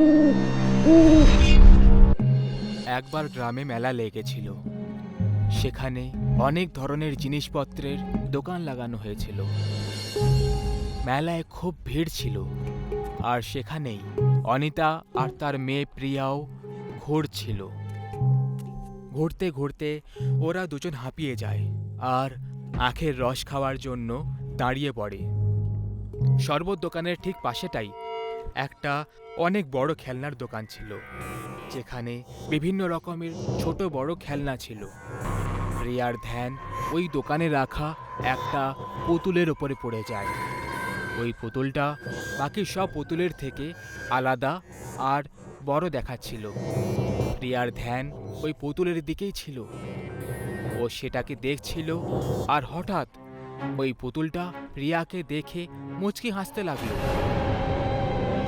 একবার গ্রামে মেলা লেগেছিল। সেখানে অনেক ধরনের জিনিসপত্রের দোকান লাগানো হয়েছিল। মেলায় খুব ভিড় ছিল, আর সেখানেই অনিতা আর তার মেয়ে প্রিয়াও ঘুরছিল। ঘুরতে ঘুরতে ওরা দুজন হাঁপিয়ে যায় আর আখের রস খাওয়ার জন্য দাঁড়িয়ে পড়ে। শরবত দোকানের ঠিক পাশেটাই একটা অনেক বড় খেলনার দোকান ছিল, যেখানে বিভিন্ন রকমের ছোট বড় খেলনা ছিল। প্রিয়ার ধ্যান ওই দোকানে রাখা একটা পুতুলের ওপরে পড়ে যায়। ওই পুতুলটা বাকি সব পুতুলের থেকে আলাদা আর বড় দেখাচ্ছিল। প্রিয়ার ধ্যান ওই পুতুলের দিকেই ছিল। ও সেটাকে দেখছিল, আর হঠাৎ ওই পুতুলটা প্রিয়াকে দেখে মুচকি হাসতে লাগলো।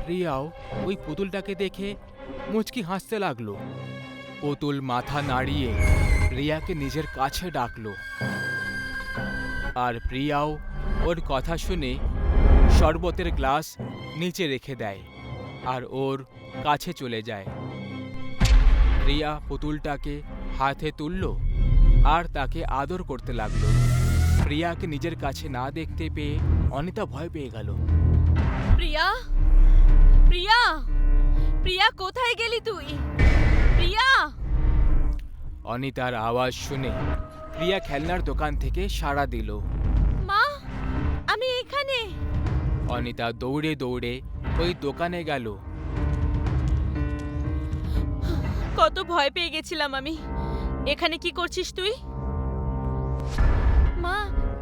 প্রিয়াও ওই পুতুলটাকে দেখে মুচকি হাসতে লাগলো। পুতুল মাথা নাড়িয়ে প্রিয়াকে নিজের কাছে ডাকলো, আর প্রিয়াও ওর কথা শুনে শরবতের গ্লাস নিচে রেখে দেয় আর ওর কাছে চলে যায়। প্রিয়া পুতুলটাকে হাতে তুলল আর তাকে আদর করতে লাগলো। প্রিয়াকে নিজের কাছে না দেখতে পেয়ে অনিতা ভয় পেয়ে গেল। প্রিয়া, প্রিয়া, প্রিয়া, কোথায় গেলি তুই? প্রিয়া! অনিতার আওয়াজ শুনে প্রিয়া খেলনার দোকান থেকে সাড়া দিল। মা, আমি এখানে। অনিতা দৌড়ে দৌড়ে ওই দোকানে গেল। কত ভয় পেয়ে গেছিলাম আমি। এখানে কি করছিস তুই? মা,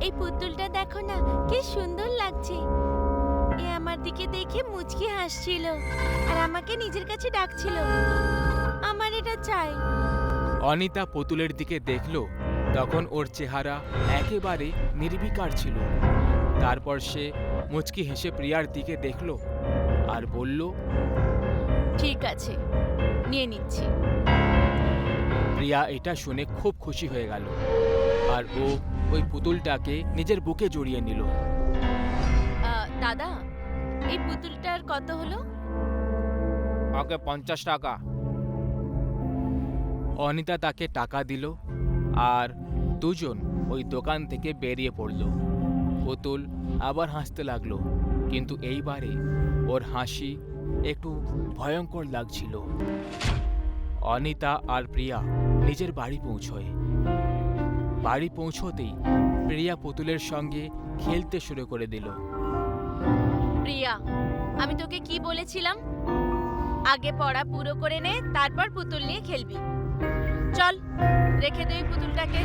এই পুতুলটা দেখো না, কি সুন্দর লাগছে। এ আমার দিকে দেখে মুচকি হাসছিল আর আমাকে নিজের কাছে ডাকছিল। আমার এটা চাই। অনিতা পুতুলের দিকে দেখল, তখন ওর চেহারা একেবারে নির্বিকার ছিল। তারপর সে মুচকি হেসে প্রিয়ার দিকে দেখল আর বলল, ঠিক আছে, নিয়ে নিচ্ছি। প্রিয়া এটা শুনে খুব খুশি হয়ে গেল, আর ও ওই পুতুলটাকে নিজের বুকে জড়িয়ে নিল। দাদা, এই পুতুলটার কত হলো? ওকে 50 টাকা। অনিতা তাকে টাকা দিল, আর দুজন ওই দোকান থেকে বেরিয়ে পড়ল। পুতুল আবার হাসতে লাগলো, কিন্তু এইবারে ওর হাসি একটু ভয়ঙ্কর লাগছিল। অনিতা আর প্রিয়া নিজের বাড়ি পৌঁছয়। বাড়ি পৌঁছতেই প্রিয়া পুতুলের সঙ্গে খেলতে শুরু করে দিল। প্রিয়া, আমি তোকে কি বলেছিলাম? আগে পড়া পুরো করে নে, তারপর পুতুল নিয়ে খেলবি। চল, রেখে দে পুতুলটাকে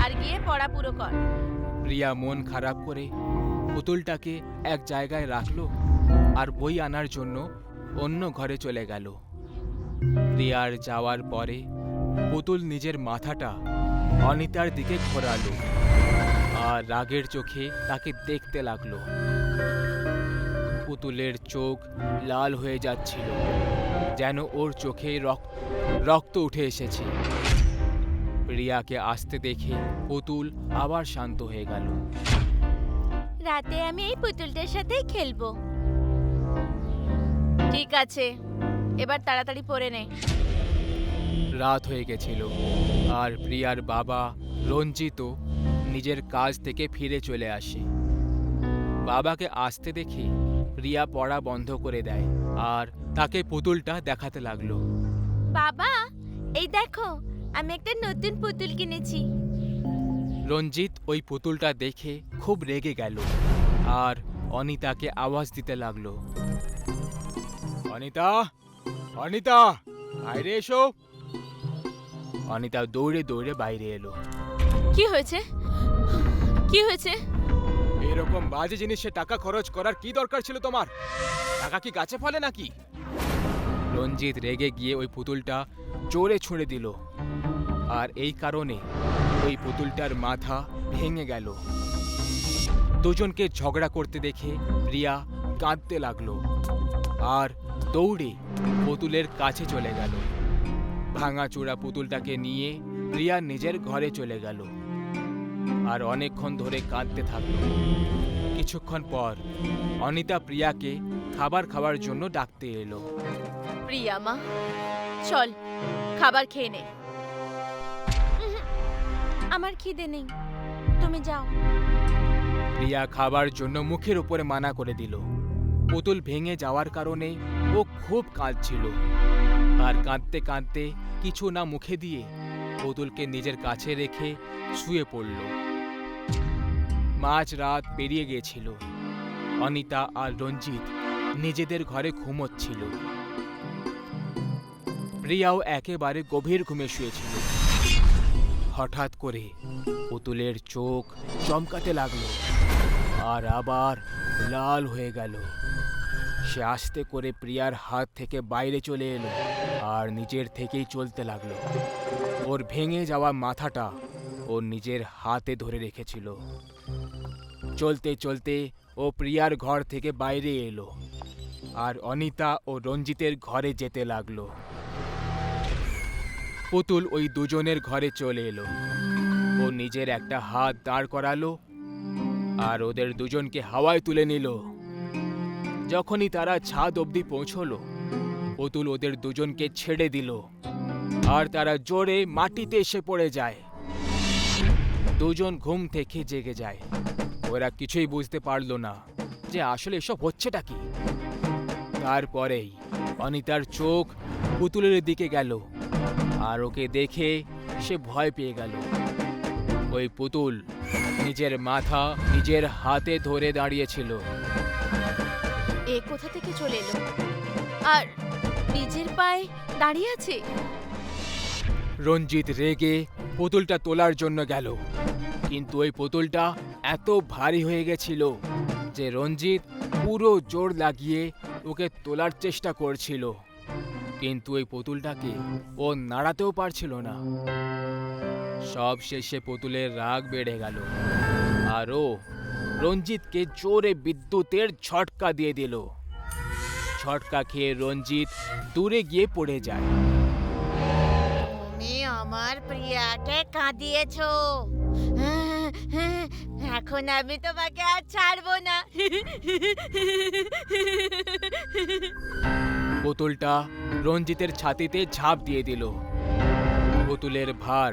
আর গিয়ে পড়া পুরো কর। প্রিয়া মন খারাপ করে পুতুলটাকে এক জায়গায় রাখলো আর বই আনার জন্য অন্য ঘরে চলে গেল। প্রিয়ার যাওয়ার পরে পুতুল নিজের মাথাটা অনিতার দিকে ঘোরালো আর রাগের চোখে তাকে দেখতে লাগলো। পুতুলের চোখ লাল হয়ে যাচ্ছিল, যেন ওর চোখে রক্ত উঠে এসেছে। প্রিয়াকে আসতে দেখে পুতুল আবার শান্ত হয়ে গেল। রাতে আমি এই পুতুলটার সাথে খেলবো। ঠিক আছে, এবার তাড়াতাড়ি পড়ে নে। রাত হয়ে গেছিল, আর প্রিয়ার বাবা রঞ্জিত নিজের কাজ থেকে ফিরে চলে আসে। বাবাকে আসতে দেখে প্রিয়া পড়া বন্ধ করে দেয় আর তাকে পুতুলটা দেখাতে লাগলো। বাবা, এই দেখো, আমি একটা নতুন পুতুল কিনেছি। রঞ্জিত ওই পুতুলটা দেখে খুব রেগে গেল আর অনিতাকে আওয়াজ দিতে লাগলো, অনিতা, অনিতা, বাইরে এসো। অনিতা দৌড়ে দৌড়ে বাইরে এলো। কি হয়েছে? কি হয়েছে? এরকম বাজে জিনিসে টাকা খরচ করার কি দরকার ছিল তোমার? টাকা কি গাছে ফলে নাকি? রঞ্জিত রেগে গিয়ে ওই পুতুলটা জোরে ছুঁড়ে দিল আর এই কারণে ওই পুতুলটার মাথা ভেঙে গেল। দুজনকে ঝগড়া করতে দেখে প্রিয়া কাঁদতে লাগলো আর দৌড়ে পুতুলের কাছে চলে গেল। ভাঙাচোরা পুতুলটাকে নিয়ে প্রিয়া নিজের ঘরে চলে গেল আর অনেকক্ষণ ধরে কাঁদতে থাকলো। কিছুক্ষণ পর অনিতা প্রিয়াকে খাবার খাওয়ার জন্য ডাকতে এলো। প্রিয়া মা, চল খাবার খেয়ে নে। আমার খিদে নেই, তুমি যাও। প্রিয়া খাবার জন্য মুখের উপরে মানা করে দিল। পুতুল ভেঙে যাওয়ার কারণে ও খুব কাঁদছিল আর কাঁদতে কাঁদতে কিছু না মুখে দিয়ে পুতুলকে নিজের কাছে রেখে শুয়ে পড়ল। মাঝরাত পেরিয়ে গিয়েছিল। অনিতা আর রঞ্জিত নিজেদের ঘরে ঘুমোচ্ছিল। প্রিয়াও একেবারে গভীর ঘুমে শুয়েছিল। হঠাৎ করে পুতুলের চোখ চমকাতে লাগলো আর আবার লাল হয়ে গেল। সে আস্তে করে প্রিয়ার হাত থেকে বাইরে চলে এলো আর নিজের থেকেই চলতে লাগলো। ওর ভেঙে যাওয়া মাথাটা ও নিজের হাতে ধরে রেখেছিল। চলতে চলতে ও প্রিয়ার ঘর থেকে বাইরে এলো আর অনিতা ও রঞ্জিতের ঘরে যেতে লাগলো। পুতুল ওই দুজনের ঘরে চলে এলো। ও নিজের একটা হাত দাঁড় করালো আর ওদের দুজনকে হাওয়ায় তুলে নিল। যখনই তারা ছাদ অবধি পৌঁছলো, পুতুল ওদের দুজনকে ছেড়ে দিল আর তারা জোরে মাটিতে এসে পড়ে যায়। দুজন ঘুম থেকে জেগে যায়। ওরা কিছুই বুঝতে পারলো না যে আসলে এসব হচ্ছেটা কি। তারপরেই অনিতার চোখ পুতুলের দিকে গেল আর ওকে দেখে সে ভয় পেয়ে গেল। ওই পুতুল নিজের মাথা নিজের হাতে ধরে দাঁড়িয়েছিল। এ কোথা থেকে চলে এলো আর নিজের পায়ে দাঁড়িয়ে আছে? রঞ্জিত রেগে পুতুলটা তোলার জন্য গেল, কিন্তু ওই পুতুলটা এত ভারী হয়ে গেছিল যে রঞ্জিত পুরো জোর লাগিয়ে ওকে তোলার চেষ্টা করছিল, কিন্তু ওই পুতুলটাকে ও নাড়াতেও পারছিল না। সব শেষে পুতুলের রাগ বেড়ে গেল আর ও রঞ্জিতকে জোরে বিদ্যুতের ঝটকা দিয়ে দিল। ঝটকা খেয়ে রঞ্জিত দূরে গিয়ে পড়ে যায়। তুমি আমার প্রিয়াকে কাঁদিয়েছো, এখন আমি তোমাকে আর ছাড়বো না। পুতুলটা রঞ্জিতের ছাতিতে ঝাঁপ দিয়ে দিল। পুতুলের ভার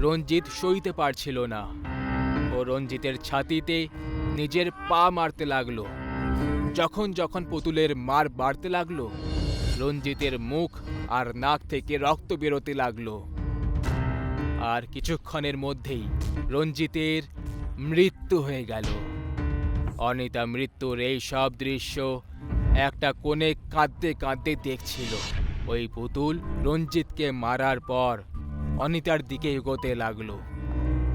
রঞ্জিত সইতে পারছিল না। ও রঞ্জিতের ছাতিতে নিজের পা মারতে লাগলো। যখন যখন পুতুলের মার বাড়তে লাগলো, রঞ্জিতের মুখ আর নাক থেকে রক্ত বেরোতে লাগলো। আর কিছুক্ষণের মধ্যেই রঞ্জিতের মৃত্যু হয়ে গেল। অনিতা মৃত্যুর এই সব দৃশ্য একটা কোণে কাঁদতে কাঁদতে দেখছিল। ওই পুতুল রঞ্জিতকে মারার পর অনিতার দিকে এগোতে লাগলো।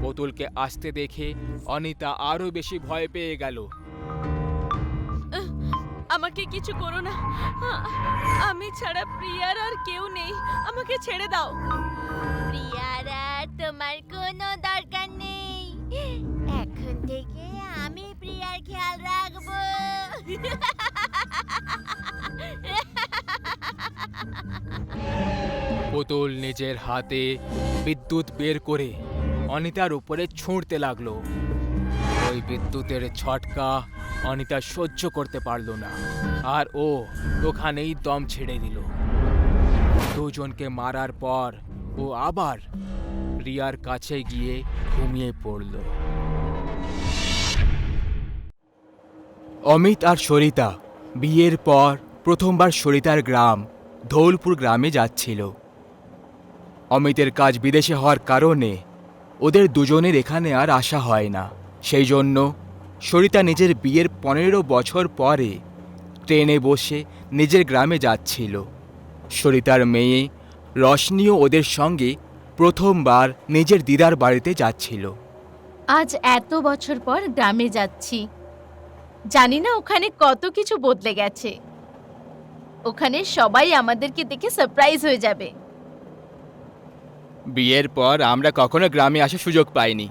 পুতুলকে আসতে দেখে অনিতা আরো বেশি ভয় পেয়ে গেল। আমাকে কিছু করো না, আমি ছাড়া প্রিয়ার আর কেউ নেই, আমাকে ছেড়ে দাও। প্রিয়ার আর তোমার কোনো দরকার নেই, এখন থেকে আমি প্রিয়ার খেয়াল রাখবো। পুতুল নিজের হাতে বিদ্যুৎ বের করে অনিতার উপরে ছুঁড়তে লাগলো। ওই বিদ্যুতের ঝটকা অনিতা সহ্য করতে পারল না আর ও ওখানেই দম ছেড়ে দিল। দুজনকে মারার পর ও আবার প্রিয়ার কাছে গিয়ে ঘুমিয়ে পড়ল। অমিত আর সরিতা বিয়ের পর প্রথমবার সরিতার গ্রাম ধৌলপুর গ্রামে যাচ্ছিল। অমিতের কাজ বিদেশে হওয়ার কারণে ওদের দুজনের এখানে আর আসা হয় না। সেই জন্য সরিতা নিজের বিয়ের 15 বছর পরে ট্রেনে বসে নিজের গ্রামে যাচ্ছিল। সরিতার মেয়ে রশনিও ওদের সঙ্গে প্রথমবার নিজের দিদার বাড়িতে যাচ্ছিল। আজ এত বছর পর গ্রামে যাচ্ছি। জানি না ওখানে কত কিছু বদলে গেছে। ওখানে সবাই আমাদেরকে দেখে সারপ্রাইজ হয়ে যাবে। বিয়ের পর আমরা কখনো গ্রামে আসার সুযোগ পাইনি।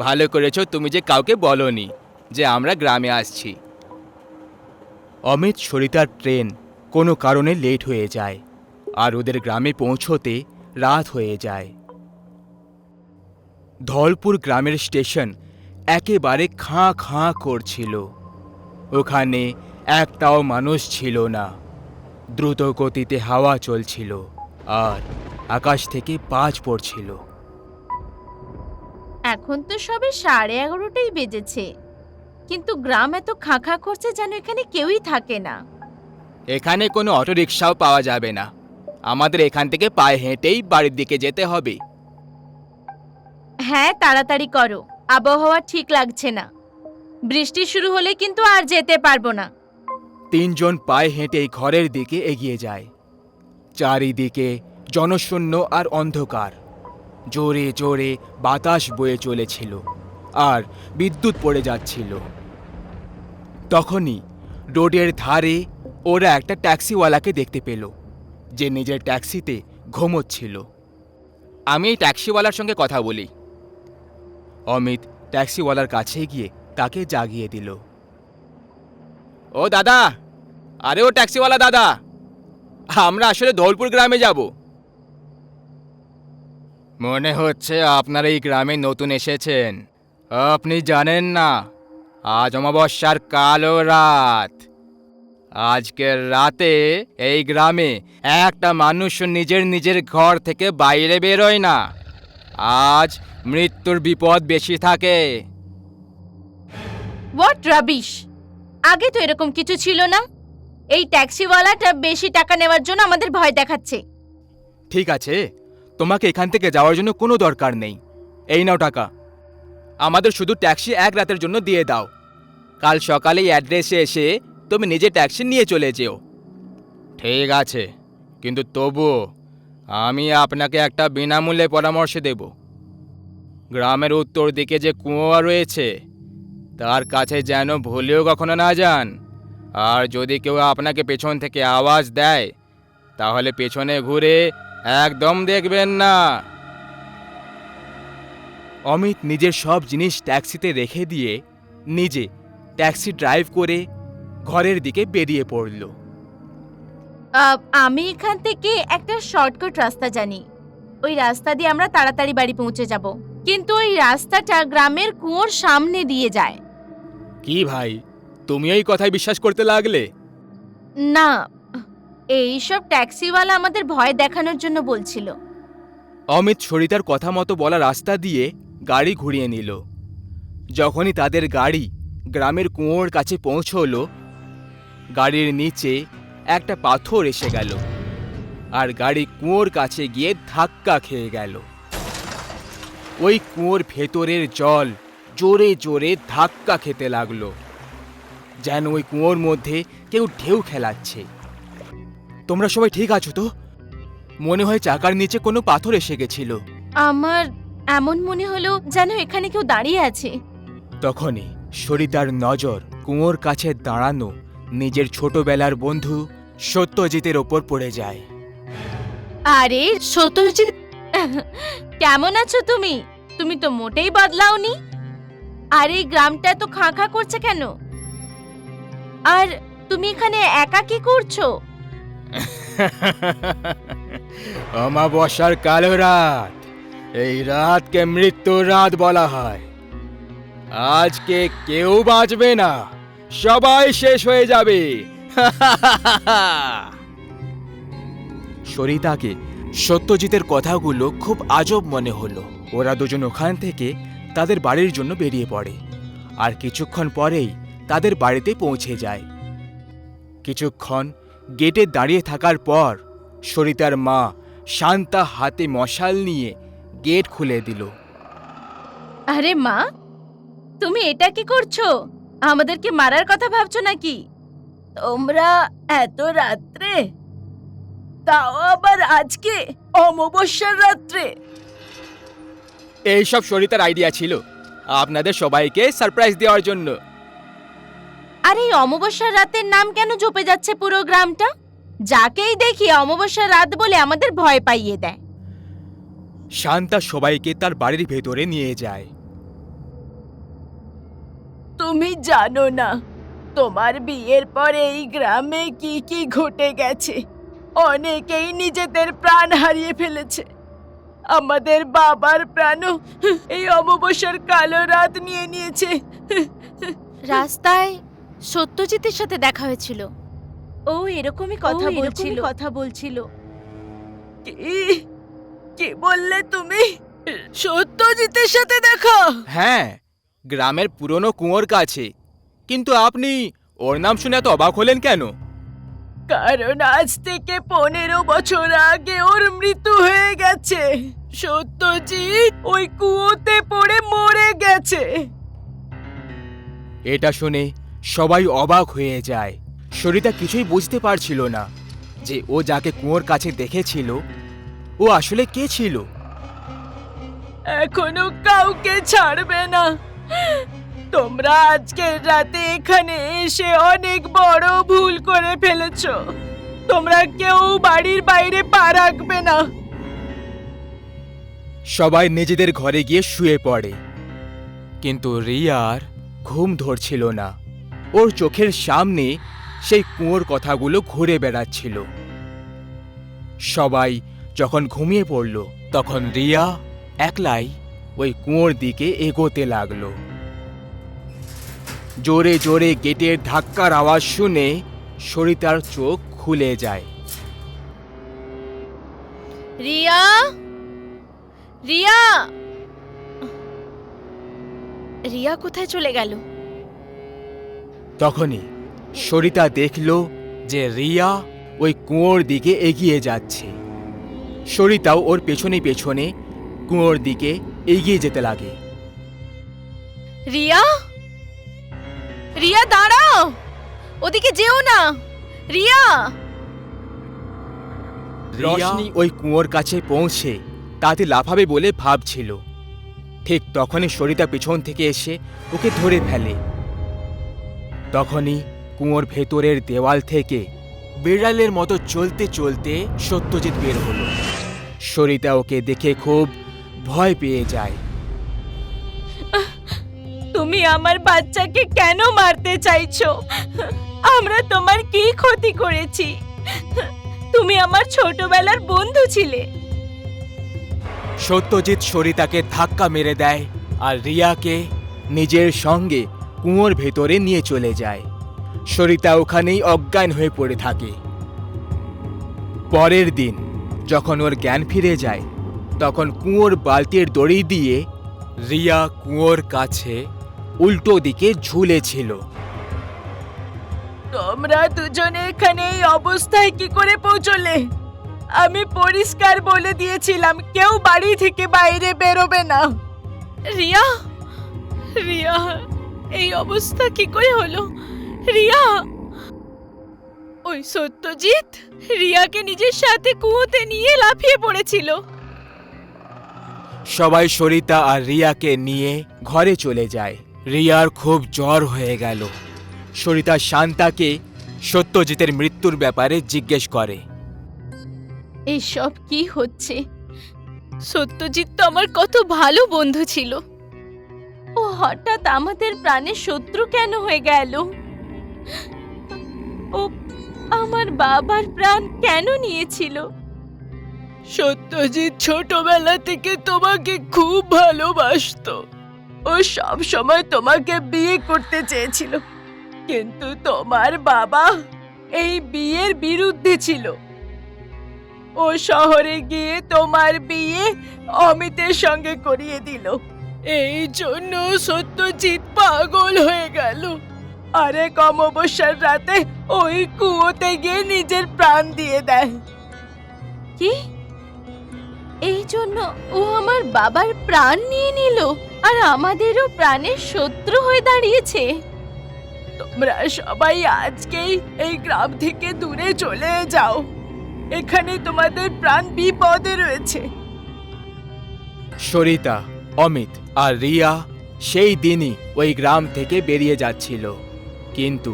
ভালো করেছো তুমি যে কাউকে বলোনি যে আমরা গ্রামে আসছি। অমিত সরিতার ট্রেন কোনো কারণে লেট হয়ে যায় আর ওদের গ্রামে পৌঁছোতে রাত হয়ে যায়। ধলপুর গ্রামের স্টেশন একেবারে খাঁ খাঁ করছিল। ওখানে একটাও মানুষ ছিল না। দ্রুত গতিতে হাওয়া চলছিল আর আকাশ থেকে বাজ পড়ছিল। এখন তো সবে 11:30টাই বেজেছে, কিন্তু গ্রাম এত খাঁ করছে যেন এখানে কেউই থাকে না। এখানে কোনো অটোরিকশাও পাওয়া যাবে না। আমাদের এখান থেকে পায়ে হেঁটেই বাড়ির দিকে যেতে হবে। হ্যাঁ, তাড়াতাড়ি করো, আবহাওয়া ঠিক লাগছে না। বৃষ্টি শুরু হলে কিন্তু আর যেতে পারবো না। 3 জন পায়ে হেঁটেই ঘরের দিকে এগিয়ে যায়। চারিদিকে জনশূন্য আর অন্ধকার। জোরে জোরে বাতাস বয়ে চলেছিল আর বিদ্যুৎ পড়ে যাচ্ছিল। তখনই রোডের ধারে ওরা একটা ট্যাক্সিওয়ালাকে দেখতে পেল, যে নিজের ট্যাক্সিতে ঘুমোচ্ছিল। আমি এই ট্যাক্সিওয়ালার সঙ্গে কথা বলি। অমিত ট্যাক্সিওয়ালার কাছে গিয়ে তাকে জাগিয়ে দিল। ও দাদা, আরে ও ট্যাক্সিওয়ালা দাদা, আমরা আসলে ধৌলপুর গ্রামে যাব। মনে হচ্ছে আপনারা এই গ্রামে নতুন এসেছেন। আপনি জানেন না, আজ অমাবস্যার কালো রাত। আজকের রাতে এই গ্রামে একটা মানুষ নিজের নিজের ঘর থেকে বাইরে বেরোয় না। আজ মৃত্যুর বিপদ বেশি থাকে। What rubbish! আগে তো এরকম কিছু ছিল না। এই ট্যাক্সিওয়ালাটা বেশি টাকা নেওয়ার জন্য আমাদের ভয় দেখাচ্ছে। ঠিক আছে, তোমাকে এখান থেকে যাওয়ার জন্য কোনো দরকার নেই। এই নাও টাকা। আমাদের শুধু ট্যাক্সি 1 রাতের জন্য দিয়ে দাও। কাল সকালে এই অ্যাড্রেসে এসে তুমি নিজে ট্যাক্সি নিয়ে চলে যেও। ঠিক আছে, কিন্তু তবুও আমি আপনাকে একটা বিনামূল্যে পরামর্শ দেব। গ্রামের উত্তর দিকে যে কুয়োয়া রয়েছে তার কাছে যেন ভুলেও কখনো না যান। আর যদি কেউ আপনাকে পেছন থেকে আওয়াজ দেয় তাহলে পেছনে ঘুরে একদম দেখবেন না। অমিত নিজের সব জিনিস ট্যাক্সিতে রেখে দিয়ে নিজে ট্যাক্সি ড্রাইভ করে ঘরের দিকে বেরিয়ে পড়ল। আমি এখান থেকে একটা শর্টকাট রাস্তা জানি। ওই রাস্তা দিয়ে আমরা তাড়াতাড়ি বাড়ি পৌঁছে যাব, কিন্তু ওই রাস্তাটা গ্রামের কুয়োর সামনে দিয়ে যায়। কি ভাই, তুমি এই কথায় বিশ্বাস করতে লাগলে? না, এইসব ট্যাক্সিওয়ালা আমাদের ভয় দেখানোর জন্য বলছিল। অমিত সরিতার কথা মতো বলা রাস্তা দিয়ে গাড়ি ঘুরিয়ে নিল। যখনই তাদের গাড়ি গ্রামের কুয়োর কাছে পৌঁছলো, গাড়ির নিচে একটা পাথর এসে গেল আর গাড়ি কুয়োর কাছে গিয়ে ধাক্কা খেয়ে গেল। ওই কুয়োর ভেতরের জল জোরে জোরে ধাক্কা খেতে লাগলো, যেন ওই কুয়োর মধ্যে কেউ ঢেউ খেলাচ্ছে। তোমরা সবাই ঠিক আছো তো? মনে হয় চাকার নিচে কোনো পাথর এসে গেছিল। আমার এমন মনে হলো যেন এখানে কেউ দাঁড়িয়ে আছে। তখনই সরিতার নজর কুয়োর কাছে দাঁড়ানো নিজের ছোটবেলার বন্ধু সত্যজিতের ওপর পড়ে যায়। আরে সত্যজিৎ, কেমন আছো তুমি? তুমি তো মোটেই বদলাওনি। আর এই গ্রামটা তো খাঁ খাঁ করছে কেন? আর তুমি এখানে একা কি করছো? অমাবস্যার কালো রাত, এই রাতকে মৃত্যুর রাত বলা হয়। আজকে কেউ বাঁচবে না, সবাই শেষ হয়ে যাবে। সরিতাকে সত্যজিতের কথাগুলো খুব আজব মনে হলো। ওরা দুজন ওখান থেকে তাদের বাড়ির জন্য বেরিয়ে পড়ে আর কিছুক্ষণ পরেই তাদের বাড়িতে পৌঁছে যায়। কিছুক্ষণ গেটে দাঁড়িয়ে থাকার পর সরিতার মা শান্তা হাতে মশাল নিয়ে গেট খুলে দিল। আরে মা, তুমি এটা কি করছো? আমাদেরকে মারার কথা ভাবছো নাকি? তোমরা এত রাত্রে, তাও আবার আজকে অমাবস্যার রাত্রে? এইসব সরিতার আইডিয়া ছিল, আপনাদের সবাইকে সারপ্রাইজ দেওয়ার জন্য। আর এই অমাবস্যার রাতের নাম কেন জপে যাচ্ছে পুরো গ্রামটা? যাকেই দেখি অমাবস্যার রাত বলে আমাদের ভয় পাইয়ে দেয়। শান্তা সবাইকে তার বাড়ির ভেতরে নিয়ে যায়। তুমি জানো না তোমার বিয়ের পরে এই গ্রামে কি কি ঘটে গেছে? অনেকেই নিজেদের প্রাণ হারিয়ে ফেলেছে। আমাদের বাবার প্রাণও এই অমাবস্যার কালো রাত নিয়ে নিয়েছে। রাস্তায় সত্যজিতের সাথে দেখা হয়েছিল। ও এরকমই কথা বলছিল। কি কি বললে তুমি? সত্যজিতের সাথে দেখা? হ্যাঁ, গ্রামের পুরনো কুয়োর কাছে। কিন্তু আপনি ওর নাম শুনে এত অবাক হলেন কেন? কারণ আজ থেকে 15 বছর আগে ওর মৃত্যু হয়ে গেছে। সত্যজিৎ ওই কুয়োতে পড়ে মরে গেছে। এটা শুনে সবাই অবাক হয়ে যায়। সরিতা কিছুই বুঝতে পারছিল না যে ও যাকে কুয়োর কাছে দেখেছিল ও আসলে কে ছিল। এখনো কাউকে ছাড়বে না। তোমরা আজকের রাতে এখানে এসে অনেক বড় ভুল করে ফেলেছো। তোমরা কেউ বাড়ির বাইরে পা রাখবে না। সবাই নিজেদের ঘরে গিয়ে শুয়ে পড়ে, কিন্তু রিয়ার ঘুম ধরছিল না। ওর চোখের সামনে সেই কুয়োর কথাগুলো ঘুরে বেড়াচ্ছিল। সবাই যখন ঘুমিয়ে পড়ল তখন রিয়া একলাই ওই কুয়োর দিকে এগোতে লাগলো। জোরে জোরে গেটের ধাক্কার আওয়াজ শুনে সরিতার চোখ খুলে যায়। রিয়া, রিয়া, রিয়া কোথায় চলে গেল? তখনই সরিতা দেখল যে রিয়া ওই কুয়োর দিকে এগিয়ে যাচ্ছে। সরিতাও ওর পেছনে পেছনে কুয়োর দিকে এগিয়ে যেতে লাগে। রিয়া, রিয়া দাঁড়াও, ওদিকে যেও না। রিয়া, রশনি ওই কুয়োর কাছে পৌঁছে তাতে লাফাবে বলে ভাবছিল। ঠিক তখনই সরিতা পেছন থেকে এসে ওকে ধরে ফেলে। তখনই কুয়োর ভেতরের দেওয়াল থেকে বিড়ালের মতো চলতে চলতে সত্যজিৎ বের হলো। সরিতা ওকে দেখে খুব ভয় পেয়ে যায়। তুমি আমার বাচ্চাকে কেন মারতে চাইছো? আমরা তোমার কি ক্ষতি করেছি? তুমি আমার ছোটবেলার বন্ধু ছিলে। সত্যজিৎ সরিতাকে ধাক্কা মেরে দেয় আর রিয়াকে নিজের সঙ্গে কুয়োর ভেতরে নিয়ে চলে যায়। সরিতা ওখানেই অজ্ঞান হয়ে পড়ে থাকে। পরের দিন যখন ওর জ্ঞান ফিরে যায় তখন কুয়োর বালতির দড়ি দিয়ে রিয়া কুয়োর কাছে উল্টো দিকে ঝুলেছিল। তোমরা দুজনে এখানে এই অবস্থায় কি করে পৌঁছলে? আমি পরিষ্কার বলে দিয়েছিলাম কেউ বাড়ি থেকে বাইরে বেরোবে না। রিয়া, রিয়া, এই অবস্থা কি করে হলো? রিয়া, ওই সত্যজিৎ রিয়াকে নিজের সাথে কুয়োতে নিয়ে লাফিয়ে পড়েছিল। সবাই সরিতা আর রিয়াকে নিয়ে ঘরে চলে যায়। রিয়ার খুব জ্বর হয়ে গেল। সরিতা শান্তাকে সত্যজিতের মৃত্যুর ব্যাপারে জিজ্ঞেস করে। এসব কি হচ্ছে? সত্যজিৎ তো আমার কত ভালো বন্ধু ছিল। ও হঠাৎ আমাদের প্রাণের শত্রু কেন হয়ে গেল? ও আমার বাবার প্রাণ কেন নিয়েছিল? সত্যজিৎ ছোটবেলা থেকে তোমাকে খুব ভালোবাসতো। ও সব সময় তোমাকে বিয়ে করতে চেয়েছিল, কিন্তু তোমার বাবা এই বিয়ের বিরুদ্ধে ছিল। ও শহরে গিয়ে তোমার বিয়ে অমিতের সঙ্গে করিয়ে দিল। এই জন্য সত্যজিৎ পাগল হয়ে গেল। আর এক অমাবস্যার রাতে ওই কুয়োতে গিয়ে নিজের প্রাণ দিয়ে দেয়। কি? এই জন্য ও আমার বাবার প্রাণ নিয়ে নিল আর আমাদেরও প্রাণের শত্রু হয়ে দাঁড়িয়েছে। তোমরা সবাই আজকেই এই গ্রাম থেকে দূরে চলে যাও, এখানে তোমাদের প্রাণ বিপদে রয়েছে। সরিতা, অমিত আর রিয়া সেই দিনই ওই গ্রাম থেকে বেরিয়ে যাচ্ছিল, কিন্তু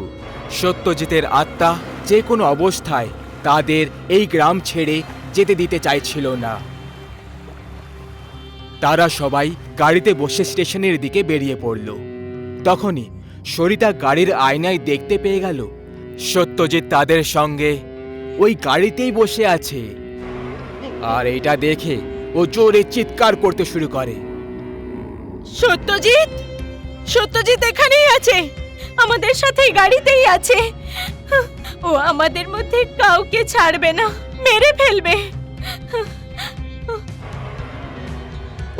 সত্যজিতের আত্মা যে কোনো অবস্থায় তাদের এই গ্রাম ছেড়ে যেতে দিতে চাইছিল না। তারা সবাই গাড়িতে বসে স্টেশনের দিকে বেরিয়ে পড়ল। তখনই সরিতা গাড়ির আয়নায় দেখতে পেয়ে গেল সত্যজিৎ তাদের সঙ্গে ওই গাড়িতেই বসে আছে। আর এটা দেখে ও জোরে চিৎকার করতে শুরু করে। সত্যজিৎ, সত্যজিৎ এখানেই আছে, আমাদের সাথে গাড়িতেই আছে। ও আমাদের মধ্যে কাউকে ছাড়বে না, মেরে ফেলবে।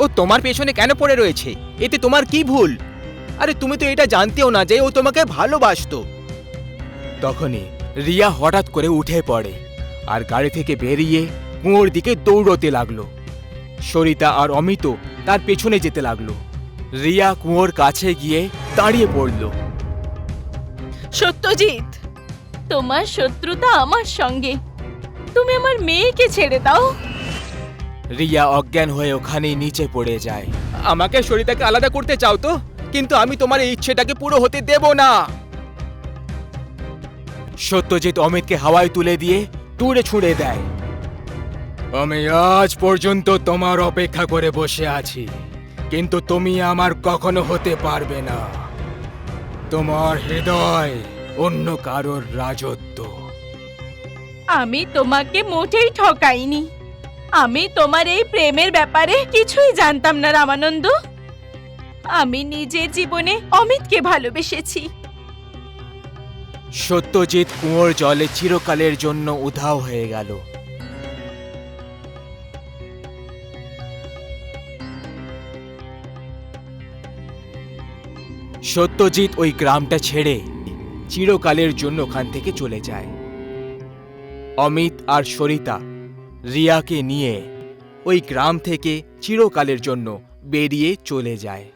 ও তোমার পেছনে কেন পড়ে রয়েছে? এতে তোমার কি ভুল? আরে তুমি তো এটা জানতেও না যে ও তোমাকে ভালোবাসতো। তখনই রিয়া হঠাৎ করে উঠে পড়ে আর গাড়ি থেকে বেরিয়ে কুয়োর দিকে দৌড়তে লাগলো। সরিতা আর অমিত তার পেছনে যেতে লাগলো। রিয়া কুয়োর কাছে গিয়ে দাঁড়িয়ে পড়ল। সত্যজিৎ, তোমার শত্রুতা আমার সঙ্গে, তুমি আমার মেয়েকে ছেড়ে দাও। রিয়া অজ্ঞান হয়ে ওখানেই নিচে পড়ে যায়। আমাকে সরিতাকে আলাদা করতে চাও তো, কিন্তু আমি তোমার এই ইচ্ছেটাকে পুরো হতে দেব না। সত্যজিৎ অমিতকে হাওয়ায় তুলে দিয়ে দূরে ছুঁড়ে দেয়। আমি আজ পর্যন্ত তোমার অপেক্ষা করে বসে আছি, কিন্তু তুমি আমার কখনো হতে পারবে না। তোমার হৃদয় অন্য কারোর রাজত্ব। আমি তোমাকে মোটেই ঠকাইনি। আমি তোমার এই প্রেমের ব্যাপারে কিছুই জানতাম না রামানন্দ। আমি নিজের জীবনে অমিতকে ভালোবেসেছি। সত্যজিৎ কুয়োর জলে চিরকালের জন্য উধাও হয়ে গেল। সত্যজিৎ ওই গ্রামটা ছেড়ে চিরকালের জন্য ওখান থেকে চলে যায়। অমিত আর সরিতা রিয়াকে নিয়ে ওই গ্রাম থেকে চিরকালের জন্য বেরিয়ে চলে যায়।